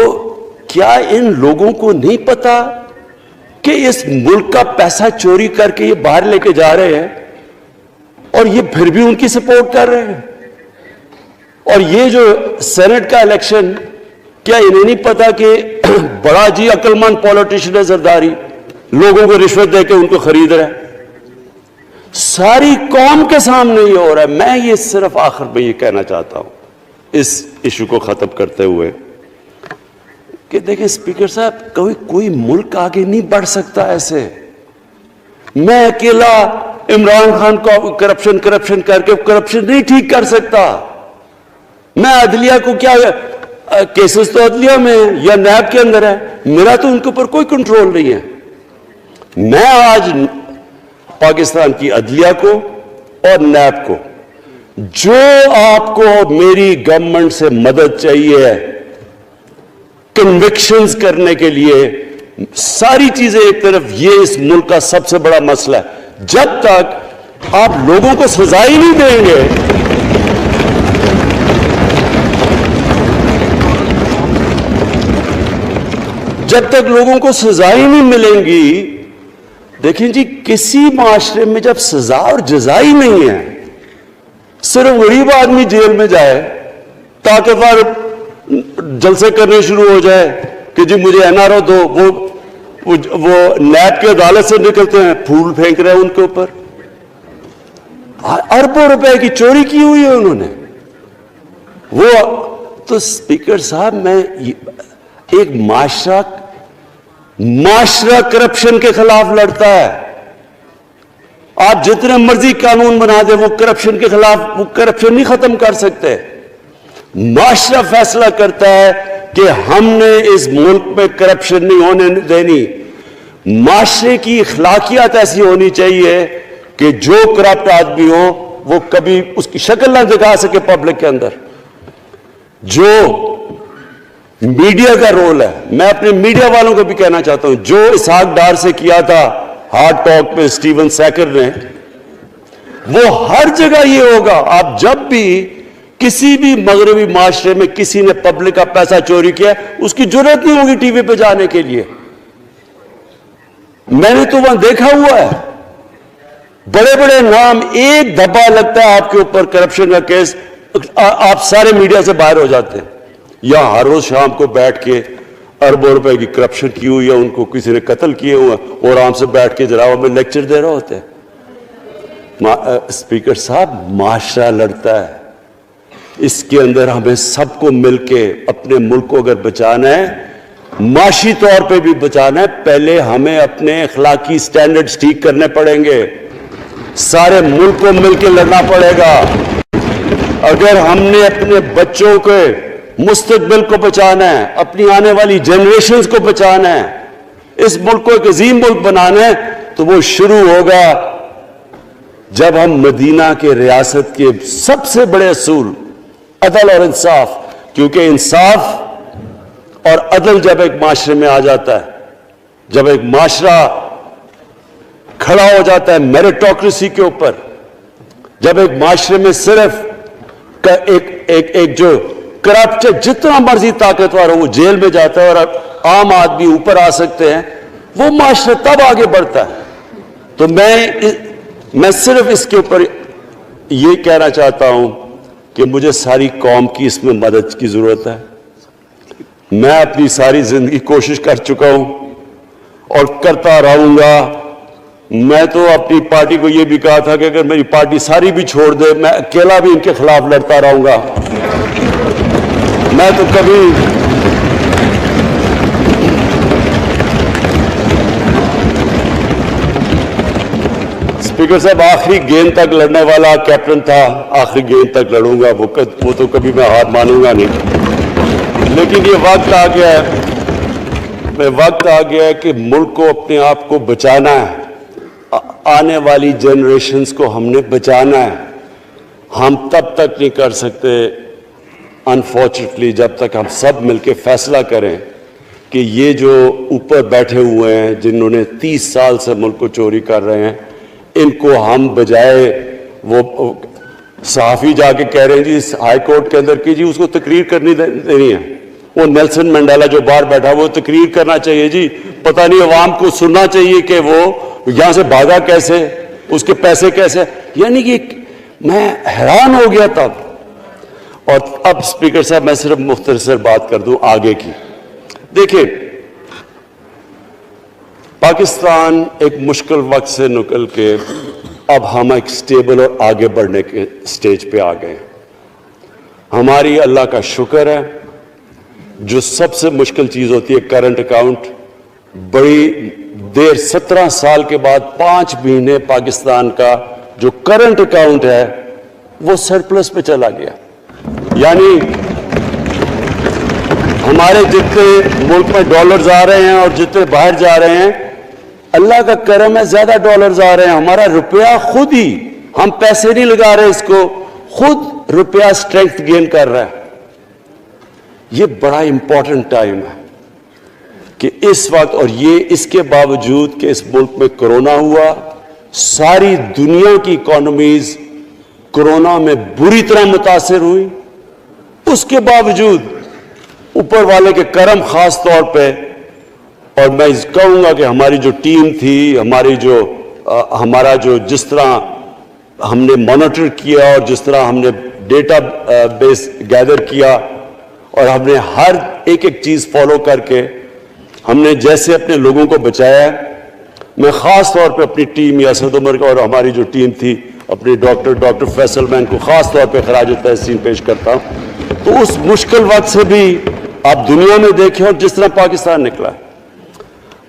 کیا ان لوگوں کو نہیں پتا کہ اس ملک کا پیسہ چوری کر کے یہ باہر لے کے جا رہے ہیں اور یہ پھر بھی ان کی سپورٹ کر رہے ہیں؟ اور یہ جو سینٹ کا الیکشن، کیا انہیں نہیں پتا کہ بڑا جی عقل مند پولیٹیشین ہے زرداری، لوگوں کو رشوت دے کے ان کو خرید رہا ہے؟ ساری قوم کے سامنے یہ ہو رہا ہے. میں یہ صرف آخر میں یہ کہنا چاہتا ہوں اس ایشو کو ختم کرتے ہوئے کہ دیکھیں اسپیکر صاحب، کوئی ملک آگے نہیں بڑھ سکتا ایسے. میں اکیلا عمران خان کو کرپشن کر کے کرپشن نہیں ٹھیک کر سکتا. میں عدلیہ کو کیا، کیسز تو عدلیہ میں یا نیب کے اندر ہے، میرا تو ان کے اوپر کوئی کنٹرول نہیں ہے. میں آج پاکستان کی عدلیہ کو اور نیب کو، جو آپ کو میری گورنمنٹ سے مدد چاہیے کنوکشنز کرنے کے لیے، ساری چیزیں ایک طرف، یہ اس ملک کا سب سے بڑا مسئلہ ہے. جب تک آپ لوگوں کو سزا ہی نہیں دیں گے، جب تک لوگوں کو سزا ہی نہیں ملیں گی. دیکھیں جی، کسی معاشرے میں جب سزا اور جزا ہی نہیں ہے، صرف غریب آدمی جیل میں جائے، طاقتور جلسے کرنے شروع ہو جائے کہ جی مجھے این آر او دو، وہ نیب کے عدالت سے نکلتے ہیں، پھول پھینک رہے ہیں ان کے اوپر. اربوں روپے کی چوری کی ہوئی ہے انہوں نے. وہ تو اسپیکر صاحب، میں ایک معاشرہ کرپشن کے خلاف لڑتا ہے. آپ جتنے مرضی قانون بنا دیں، وہ کرپشن کے خلاف، وہ کرپشن نہیں ختم کر سکتے. معاشرہ فیصلہ کرتا ہے کہ ہم نے اس ملک میں کرپشن نہیں ہونے دینی. معاشرے کی اخلاقیات ایسی ہونی چاہیے کہ جو کرپٹ آدمی ہو وہ کبھی اس کی شکل نہ دکھا سکے پبلک کے اندر. جو میڈیا کا رول ہے، میں اپنے میڈیا والوں کو بھی کہنا چاہتا ہوں، جو اسحاق ڈار سے کیا تھا ہارٹ ٹاک میں اسٹیون سیکر نے، وہ ہر جگہ یہ ہوگا. آپ جب بھی کسی بھی مغربی معاشرے میں کسی نے پبلک کا پیسہ چوری کیا، اس کی جرات نہیں ہوگی ٹی وی پہ جانے کے لیے. میں نے تو وہاں دیکھا ہوا ہے، بڑے بڑے نام، ایک دھبا لگتا ہے آپ کے اوپر کرپشن کا کیس، آپ سارے میڈیا سے باہر ہو جاتے ہیں. یا ہر روز شام کو بیٹھ کے اربوں روپے کی کرپشن کی ہوئی ہے، ان کو کسی نے قتل کیے ہوئے، اور آرام سے بیٹھ کے جراوہ میں لیکچر دے رہے ہوتے ہیں. اسپیکر صاحب، معاشرہ لڑتا ہے، اس کے اندر ہمیں سب کو مل کے اپنے ملک کو اگر بچانا ہے، معاشی طور پہ بھی بچانا ہے، پہلے ہمیں اپنے اخلاقی سٹینڈرڈز ٹھیک کرنے پڑیں گے. سارے ملک کو مل کے لڑنا پڑے گا. اگر ہم نے اپنے بچوں کے مستقبل کو بچانا ہے، اپنی آنے والی جنریشنز کو بچانا ہے، اس ملک کو ایک عظیم ملک بنانا ہے، تو وہ شروع ہوگا جب ہم مدینہ کے ریاست کے سب سے بڑے اصول عدل اور انصاف، کیونکہ انصاف اور عدل جب ایک معاشرے میں آ جاتا ہے، جب ایک معاشرہ کھڑا ہو جاتا ہے میریٹوکریسی کے اوپر، جب ایک معاشرے میں صرف ایک جو کرپٹ جتنا مرضی طاقتور ہو وہ جیل میں جاتا ہے اور عام آدمی اوپر آ سکتے ہیں، وہ معاشرہ تب آگے بڑھتا ہے. تو میں صرف اس کے اوپر یہ کہنا چاہتا ہوں کہ مجھے ساری قوم کی اس میں مدد کی ضرورت ہے. میں اپنی ساری زندگی کوشش کر چکا ہوں اور کرتا رہوں گا. میں تو اپنی پارٹی کو یہ بھی کہا تھا کہ اگر میری پارٹی ساری بھی چھوڑ دے، میں اکیلا بھی ان کے خلاف لڑتا رہوں گا. میں تو کبھی اسپیکر صاحب آخری گیند تک لڑنے والا کیپٹن تھا، آخری گیند تک لڑوں گا، وہ تو کبھی میں ہار مانوں گا نہیں. لیکن یہ وقت آ گیا ہے کہ ملک کو اپنے آپ کو بچانا ہے، آنے والی جنریشنز کو ہم نے بچانا ہے. ہم تب تک نہیں کر سکتے انفارچونیٹلی جب تک ہم سب مل کے فیصلہ کریں کہ یہ جو اوپر بیٹھے ہوئے ہیں جنہوں نے 30 سال سے ملک کو چوری کر رہے ہیں، ان کو ہم بجائے وہ صحافی جا کے کہہ رہے ہیں جی ہائی کورٹ کے اندر کی جی اس کو تقریر کرنی دینی ہے. وہ نیلسن منڈیلا جو باہر بیٹھا وہ تقریر کرنا چاہیے جی. پتہ نہیں عوام کو سننا چاہیے کہ وہ یہاں سے بھاگا کیسے, اس کے پیسے کیسے. یعنی کہ میں حیران ہو گیا تب. اور اب اسپیکر صاحب میں صرف مختصر بات کر دوں آگے کی. دیکھیں پاکستان ایک مشکل وقت سے نکل کے اب ہم ایک سٹیبل اور آگے بڑھنے کے سٹیج پہ آ گئے. ہماری اللہ کا شکر ہے. جو سب سے مشکل چیز ہوتی ہے کرنٹ اکاؤنٹ, بڑی دیر 17 سال کے بعد 5 مہینے پاکستان کا جو کرنٹ اکاؤنٹ ہے وہ سرپلس پہ چلا گیا. یعنی ہمارے جتنے ملک میں ڈالرز آ رہے ہیں اور جتنے باہر جا رہے ہیں, اللہ کا کرم ہے زیادہ ڈالرز آ رہے ہیں. ہمارا روپیہ خود ہی, ہم پیسے نہیں لگا رہے اس کو, خود روپیہ اسٹرینتھ گین کر رہا ہے. یہ بڑا امپورٹنٹ ٹائم ہے کہ اس وقت, اور یہ اس کے باوجود کہ اس ملک میں کرونا ہوا, ساری دنیا کی اکانومیز کرونا میں بری طرح متاثر ہوئی, اس کے باوجود اوپر والے کے کرم خاص طور پہ. اور میں کہوں گا کہ ہماری جو ٹیم تھی, ہمارا جو جس طرح ہم نے مانیٹر کیا اور جس طرح ہم نے ڈیٹا بیس گیدر کیا اور ہم نے ہر ایک چیز فالو کر کے ہم نے جیسے اپنے لوگوں کو بچایا ہے. میں خاص طور پہ اپنی ٹیم یاسر عمر کا اور ہماری جو ٹیم تھی اپنی ڈاکٹر فیصل مین کو خاص طور پہ خراج تحسین پیش کرتا ہوں. تو اس مشکل وقت سے بھی آپ دنیا میں دیکھیں اور جس طرح پاکستان نکلا.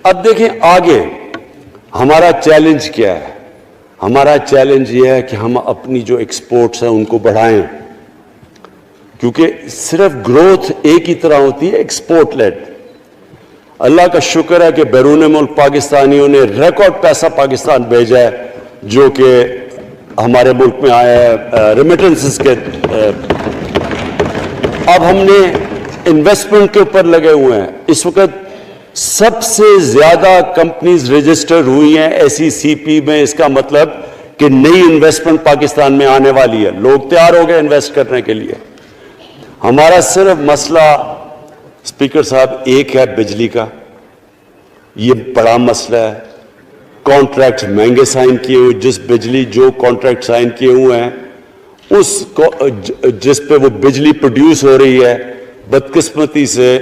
اب دیکھیں آگے ہمارا چیلنج کیا ہے. ہمارا چیلنج یہ ہے کہ ہم اپنی جو ایکسپورٹس ہیں ان کو بڑھائیں, کیونکہ صرف گروتھ ایک ہی طرح ہوتی ہے, ایکسپورٹ لیڈ. اللہ کا شکر ہے کہ بیرون ملک پاکستانیوں نے ریکارڈ پیسہ پاکستان بھیجا ہے جو کہ ہمارے ملک میں آیا ہے ریمیٹنسز کے. اب ہم نے انویسٹمنٹ کے اوپر لگے ہوئے ہیں. اس وقت سب سے زیادہ کمپنیز رجسٹر ہوئی ہیں SECP میں. اس کا مطلب کہ نئی انویسٹمنٹ پاکستان میں آنے والی ہے, لوگ تیار ہو گئے انویسٹ کرنے کے لیے. ہمارا صرف مسئلہ اسپیکر صاحب ایک ہے بجلی کا. یہ بڑا مسئلہ ہے. کانٹریکٹ مہنگے سائن کیے ہوئے, جس بجلی جو کانٹریکٹ سائن کیے ہوئے ہیں اس کو جس پہ وہ بجلی پروڈیوس ہو رہی ہے, بدقسمتی سے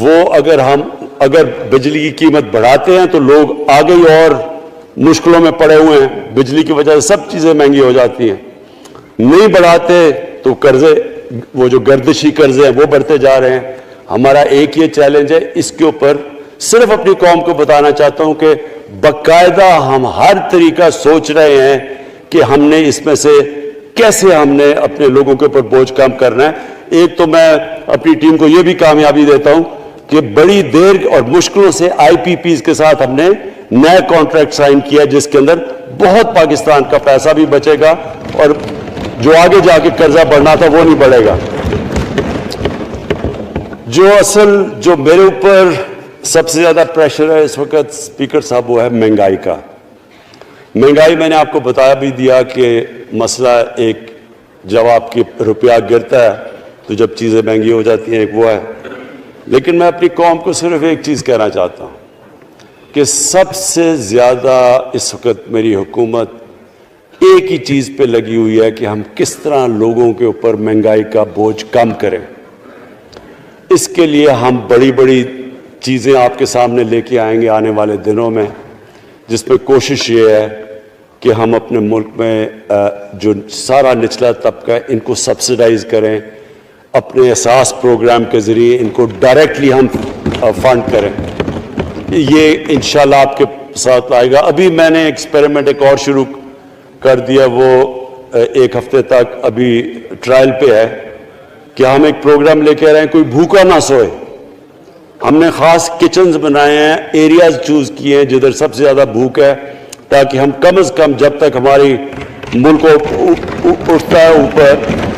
وہ اگر بجلی کی قیمت بڑھاتے ہیں تو لوگ آگے ہی اور مشکلوں میں پڑے ہوئے ہیں. بجلی کی وجہ سے سب چیزیں مہنگی ہو جاتی ہیں. نہیں بڑھاتے تو قرضے, وہ جو گردشی قرضے ہیں وہ بڑھتے جا رہے ہیں. ہمارا ایک یہ چیلنج ہے, اس کے اوپر صرف اپنی قوم کو بتانا چاہتا ہوں کہ باقاعدہ ہم ہر طریقہ سوچ رہے ہیں کہ ہم نے اس میں سے کیسے ہم نے اپنے لوگوں کے اوپر بوجھ کم کرنا ہے. ایک تو میں اپنی ٹیم کو یہ بھی کامیابی دیتا ہوں کہ بڑی دیر اور مشکلوں سے IPPs کے ساتھ ہم نے نئے کانٹریکٹ سائن کیا جس کے اندر بہت پاکستان کا پیسہ بھی بچے گا اور جو آگے جا کے قرضہ بڑھنا تھا وہ نہیں بڑھے گا. جو میرے اوپر سب سے زیادہ پریشر ہے اس وقت اسپیکر صاحب وہ ہے مہنگائی کا. مہنگائی میں نے آپ کو بتا بھی دیا کہ مسئلہ ایک جب آپ کی روپیہ گرتا ہے تو جب چیزیں مہنگی ہو جاتی ہیں ایک وہ ہے. لیکن میں اپنی قوم کو صرف ایک چیز کہنا چاہتا ہوں کہ سب سے زیادہ اس وقت میری حکومت ایک ہی چیز پہ لگی ہوئی ہے کہ ہم کس طرح لوگوں کے اوپر مہنگائی کا بوجھ کم کریں. اس کے لیے ہم بڑی بڑی چیزیں آپ کے سامنے لے کے آئیں گے آنے والے دنوں میں, جس پہ کوشش یہ ہے کہ ہم اپنے ملک میں جو سارا نچلا طبقہ ہے ان کو سبسڈائز کریں, اپنے احساس پروگرام کے ذریعے ان کو ڈائریکٹلی ہم فنڈ کریں. یہ انشاءاللہ آپ کے ساتھ آئے گا. ابھی میں نے ایکسپیریمنٹ ایک اور شروع کر دیا, وہ 1 ہفتے تک ابھی ٹرائل پہ ہے کہ ہم ایک پروگرام لے کے آ رہے ہیں کوئی بھوکا نہ سوئے. ہم نے خاص کچنز بنائے ہیں, ایریاز چوز کیے ہیں جدھر سب سے زیادہ بھوک ہے, تاکہ ہم کم از کم جب تک ہماری ملک اٹھتا ہے اوپر,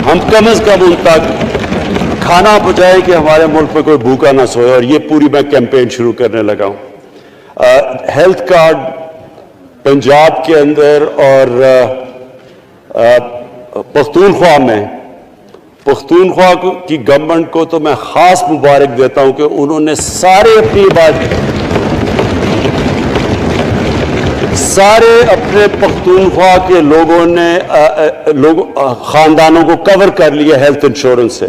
ہم کم از کم ان تک کھانا پہنچائیں کہ ہمارے ملک میں کوئی بھوکا نہ سوئے. اور یہ پوری میں کیمپین شروع کرنے لگا ہوں. ہیلتھ کارڈ پنجاب کے اندر اور پختونخوا میں پختونخوا کی گورنمنٹ کو تو میں خاص مبارک دیتا ہوں کہ انہوں نے سارے اپنے پختونخوا کے لوگوں نے خاندانوں کو کور کر لیا ہیلتھ انشورنس سے.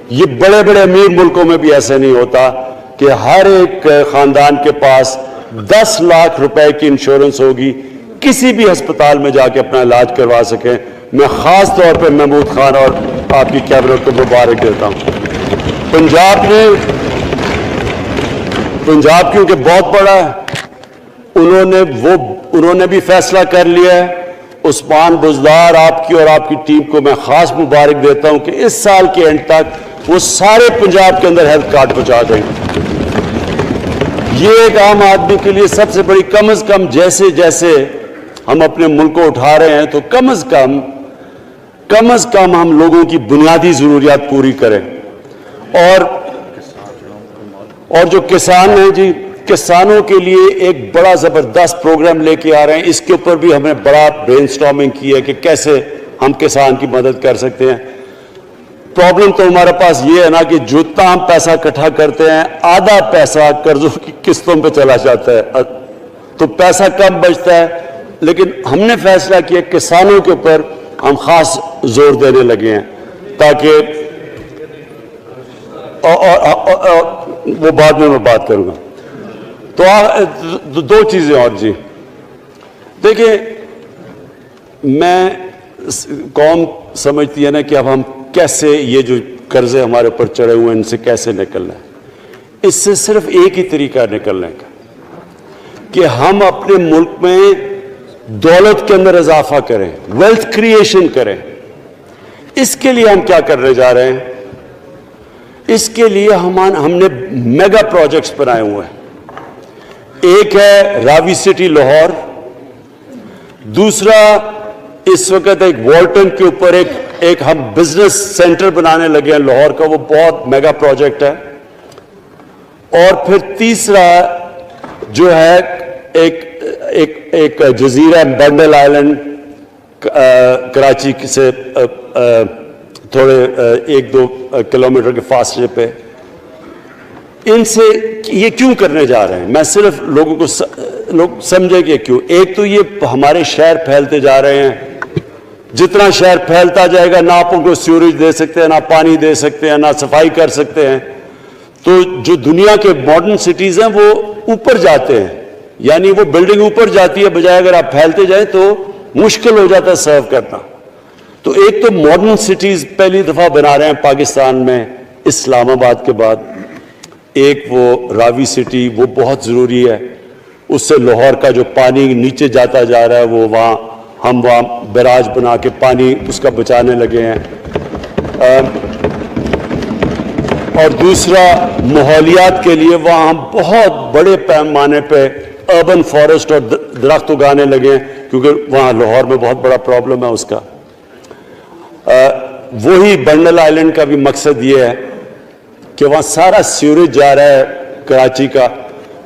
یہ بڑے بڑے امیر ملکوں میں بھی ایسا نہیں ہوتا کہ ہر ایک خاندان کے پاس 10 لاکھ روپے کی انشورنس ہوگی, کسی بھی ہسپتال میں جا کے اپنا علاج کروا سکیں. میں خاص طور پہ محمود خان اور آپ کی کیبنٹ کو مبارک دیتا ہوں. پنجاب کیونکہ بہت بڑا ہے, انہوں نے بھی فیصلہ کر لیا ہے. عثمان بزدار آپ کی اور آپ کی ٹیم کو میں خاص مبارک دیتا ہوں کہ اس سال کے اینڈ تک وہ سارے پنجاب کے اندر ہیلتھ کارڈ پہنچا دیں گے. یہ ایک عام آدمی کے لیے سب سے بڑی, کم از کم جیسے جیسے ہم اپنے ملک کو اٹھا رہے ہیں تو کم از کم ہم لوگوں کی بنیادی ضروریات پوری کریں. اور جو کسان ہیں جی, کسانوں کے لیے ایک بڑا زبردست پروگرام لے کے آ رہے ہیں. اس کے اوپر بھی ہمیں بڑا برین سٹارمنگ کی ہے کہ کیسے ہم کسان کی مدد کر سکتے ہیں. پرابلم تو ہمارے پاس یہ ہے نا کہ جتنا ہم پیسہ اکٹھا کرتے ہیں آدھا پیسہ قرضوں کی قسطوں پہ چلا جاتا ہے, تو پیسہ کم بچتا ہے. لیکن ہم نے فیصلہ کیا کسانوں کے اوپر ہم خاص زور دینے لگے ہیں تاکہ وہ بعد میں بات کروں گا. تو 2 چیزیں اور جی. دیکھیں, میں قوم سمجھتی ہے نا کہ اب ہم کیسے یہ جو قرضے ہمارے اوپر چڑھے ہوئے ہیں ان سے کیسے نکلنا ہے. اس سے صرف ایک ہی طریقہ نکلنے کا کہ ہم اپنے ملک میں دولت کے اندر اضافہ کریں, ویلتھ کریشن کریں. اس کے لیے ہم کیا کرنے جا رہے ہیں؟ اس کے لیے ہم نے میگا پروجیکٹس بنائے ہوئے ہیں. ایک ہے راوی سٹی لاہور, دوسرا اس وقت ایک والٹن کے اوپر ایک ہم بزنس سینٹر بنانے لگے ہیں لاہور کا, وہ بہت میگا پروجیکٹ ہے. اور پھر تیسرا جو ہے ایک جزیرہ بنڈل آئلینڈ کراچی سے تھوڑے 1-2 کلومیٹر کے فاصلے پہ. ان سے یہ کیوں کرنے جا رہے ہیں؟ میں صرف لوگ سمجھے کہ کیوں. ایک تو یہ ہمارے شہر پھیلتے جا رہے ہیں, جتنا شہر پھیلتا جائے گا نہ آپ ان کو سیوریج دے سکتے ہیں, نہ پانی دے سکتے ہیں, نہ صفائی کر سکتے ہیں. تو جو دنیا کے ماڈرن سٹیز ہیں وہ اوپر جاتے ہیں, یعنی وہ بلڈنگ اوپر جاتی ہے, بجائے اگر آپ پھیلتے جائیں تو مشکل ہو جاتا ہے سرو کرنا. تو ایک تو ماڈرن سٹیز پہلی دفعہ بنا رہے ہیں پاکستان میں اسلام آباد کے بعد. ایک وہ راوی سٹی, وہ بہت ضروری ہے. اس سے لاہور کا جو پانی نیچے جاتا جا رہا ہے وہ ہم وہاں بیراج بنا کے پانی اس کا بچانے لگے ہیں. اور دوسرا ماحولیات کے لیے وہاں ہم بہت بڑے پیمانے پہ اربن فارسٹ اور درخت اگانے لگے ہیں, کیونکہ وہاں لاہور میں بہت بڑا پرابلم ہے اس کا. وہی بنڈل آئلینڈ کا بھی مقصد یہ ہے کہ وہاں سارا سیوریج جا رہا ہے کراچی کا,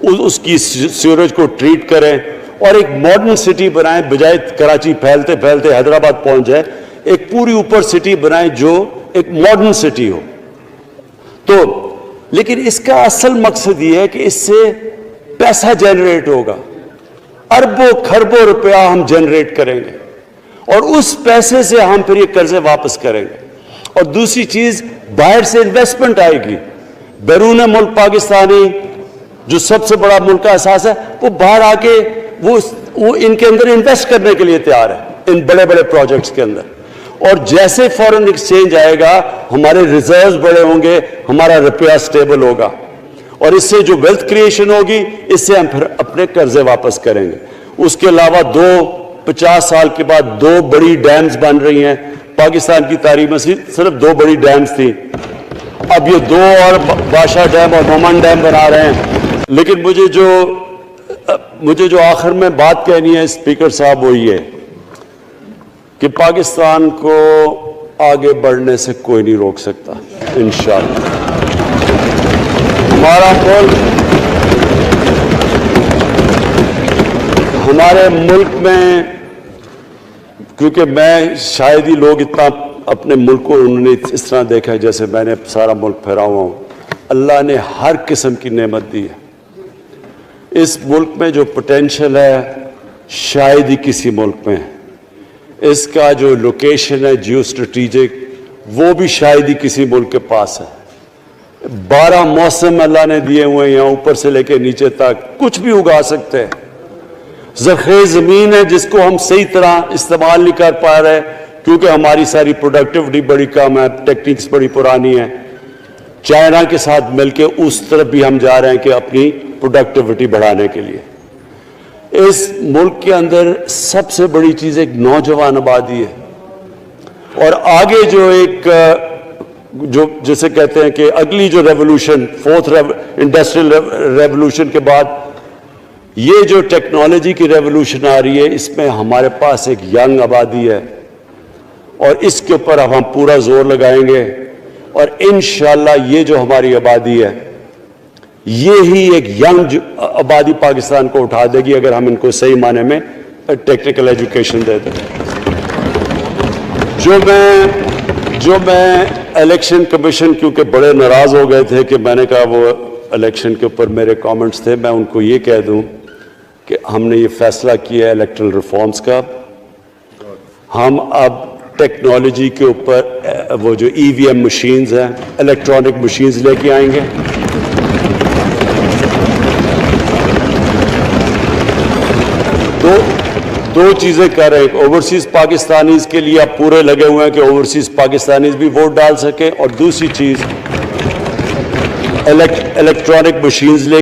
اس کی سیوریج کو ٹریٹ کریں اور ایک ماڈرن سٹی بنائیں, بجائے کراچی پھیلتے پھیلتے حیدرآباد پہنچ جائے. ایک پوری اوپر سٹی بنائیں جو ایک ماڈرن سٹی ہو. تو لیکن اس کا اصل مقصد یہ ہے کہ اس سے پیسہ جنریٹ ہوگا, اربوں کھربوں روپیہ ہم جنریٹ کریں گے, اور اس پیسے سے ہم پھر یہ قرضے واپس کریں گے. اور دوسری چیز, باہر سے انویسٹمنٹ آئے گی. بیرون ملک پاکستانی جو سب سے بڑا ملک کا احساس ہے, وہ باہر آ کے وہ ان کے اندر انویسٹ کرنے کے لیے تیار ہے, ان بڑے بڑے پروجیکٹس کے اندر. اور جیسے فورن ایکسچینج آئے گا ہمارے ریزروز بڑے ہوں گے, ہمارا روپیہ سٹیبل ہوگا, اور اس سے جو ویلتھ کریشن ہوگی اس سے ہم پھر اپنے قرضے واپس کریں گے. اس کے علاوہ 50 سال کے بعد 2 بڑی ڈیمز بن رہی ہیں. پاکستان کی تاریخ میں صرف 2 بڑی ڈیمز تھیں, اب یہ 2 اور بادشاہ ڈیم اور مومن ڈیم بنا رہے ہیں. لیکن مجھے جو آخر میں بات کہنی ہے اسپیکر صاحب وہ یہ کہ پاکستان کو آگے بڑھنے سے کوئی نہیں روک سکتا انشاءاللہ. ہمارا ملک, ہمارے ملک میں کیونکہ میں شاید ہی لوگ اتنا اپنے ملک کو انہوں نے اس طرح دیکھا ہے جیسے میں نے سارا ملک پھیرا ہوا ہوں. اللہ نے ہر قسم کی نعمت دی ہے. اس ملک میں جو پوٹینشل ہے شاید ہی کسی ملک میں ہے. اس کا جو لوکیشن ہے جیو اسٹریٹجک وہ بھی شاید ہی کسی ملک کے پاس ہے. 12 موسم اللہ نے دیے ہوئے ہیں, یہاں اوپر سے لے کے نیچے تک کچھ بھی اگا سکتے ہیں. زرخیز زمین ہے جس کو ہم صحیح طرح استعمال نہیں کر پا رہے کیونکہ ہماری ساری پروڈکٹیوٹی بڑی کم ہے, ٹیکنیکس بڑی پرانی ہیں. چائنا کے ساتھ مل کے اس طرف بھی ہم جا رہے ہیں کہ اپنی پروڈکٹیوٹی بڑھانے کے لیے. اس ملک کے اندر سب سے بڑی چیز ایک نوجوان آبادی ہے, اور آگے جو ایک جو جسے کہتے ہیں کہ اگلی جو ریولوشن, 4th انڈسٹریل ریولوشن کے بعد یہ جو ٹیکنالوجی کی ریولوشن آ رہی ہے, اس میں ہمارے پاس ایک ینگ آبادی ہے اور اس کے اوپر اب ہم پورا زور لگائیں گے. اور انشاءاللہ یہ جو ہماری آبادی ہے یہی ایک ینگ آبادی پاکستان کو اٹھا دے گی اگر ہم ان کو صحیح معنی میں ٹیکنیکل ایجوکیشن دے دیں. جو میں الیکشن کمیشن کیونکہ بڑے ناراض ہو گئے تھے کہ میں نے کہا وہ الیکشن کے اوپر میرے کامنٹس تھے, میں ان کو یہ کہہ دوں کہ ہم نے یہ فیصلہ کیا ہے الیکٹرل ریفارمز کا. ہم اب ٹیکنالوجی کے اوپر وہ جو EVM مشینز ہیں, الیکٹرانک مشینز لے کے آئیں گے. دو چیزیں کر رہے ہیں. اوورسیز پاکستانیز کے لیے آپ پورے لگے ہوئے ہیں کہ اوورسیز پاکستانیز بھی ووٹ ڈال سکیں, اور دوسری چیز الیکٹرانک مشینز لے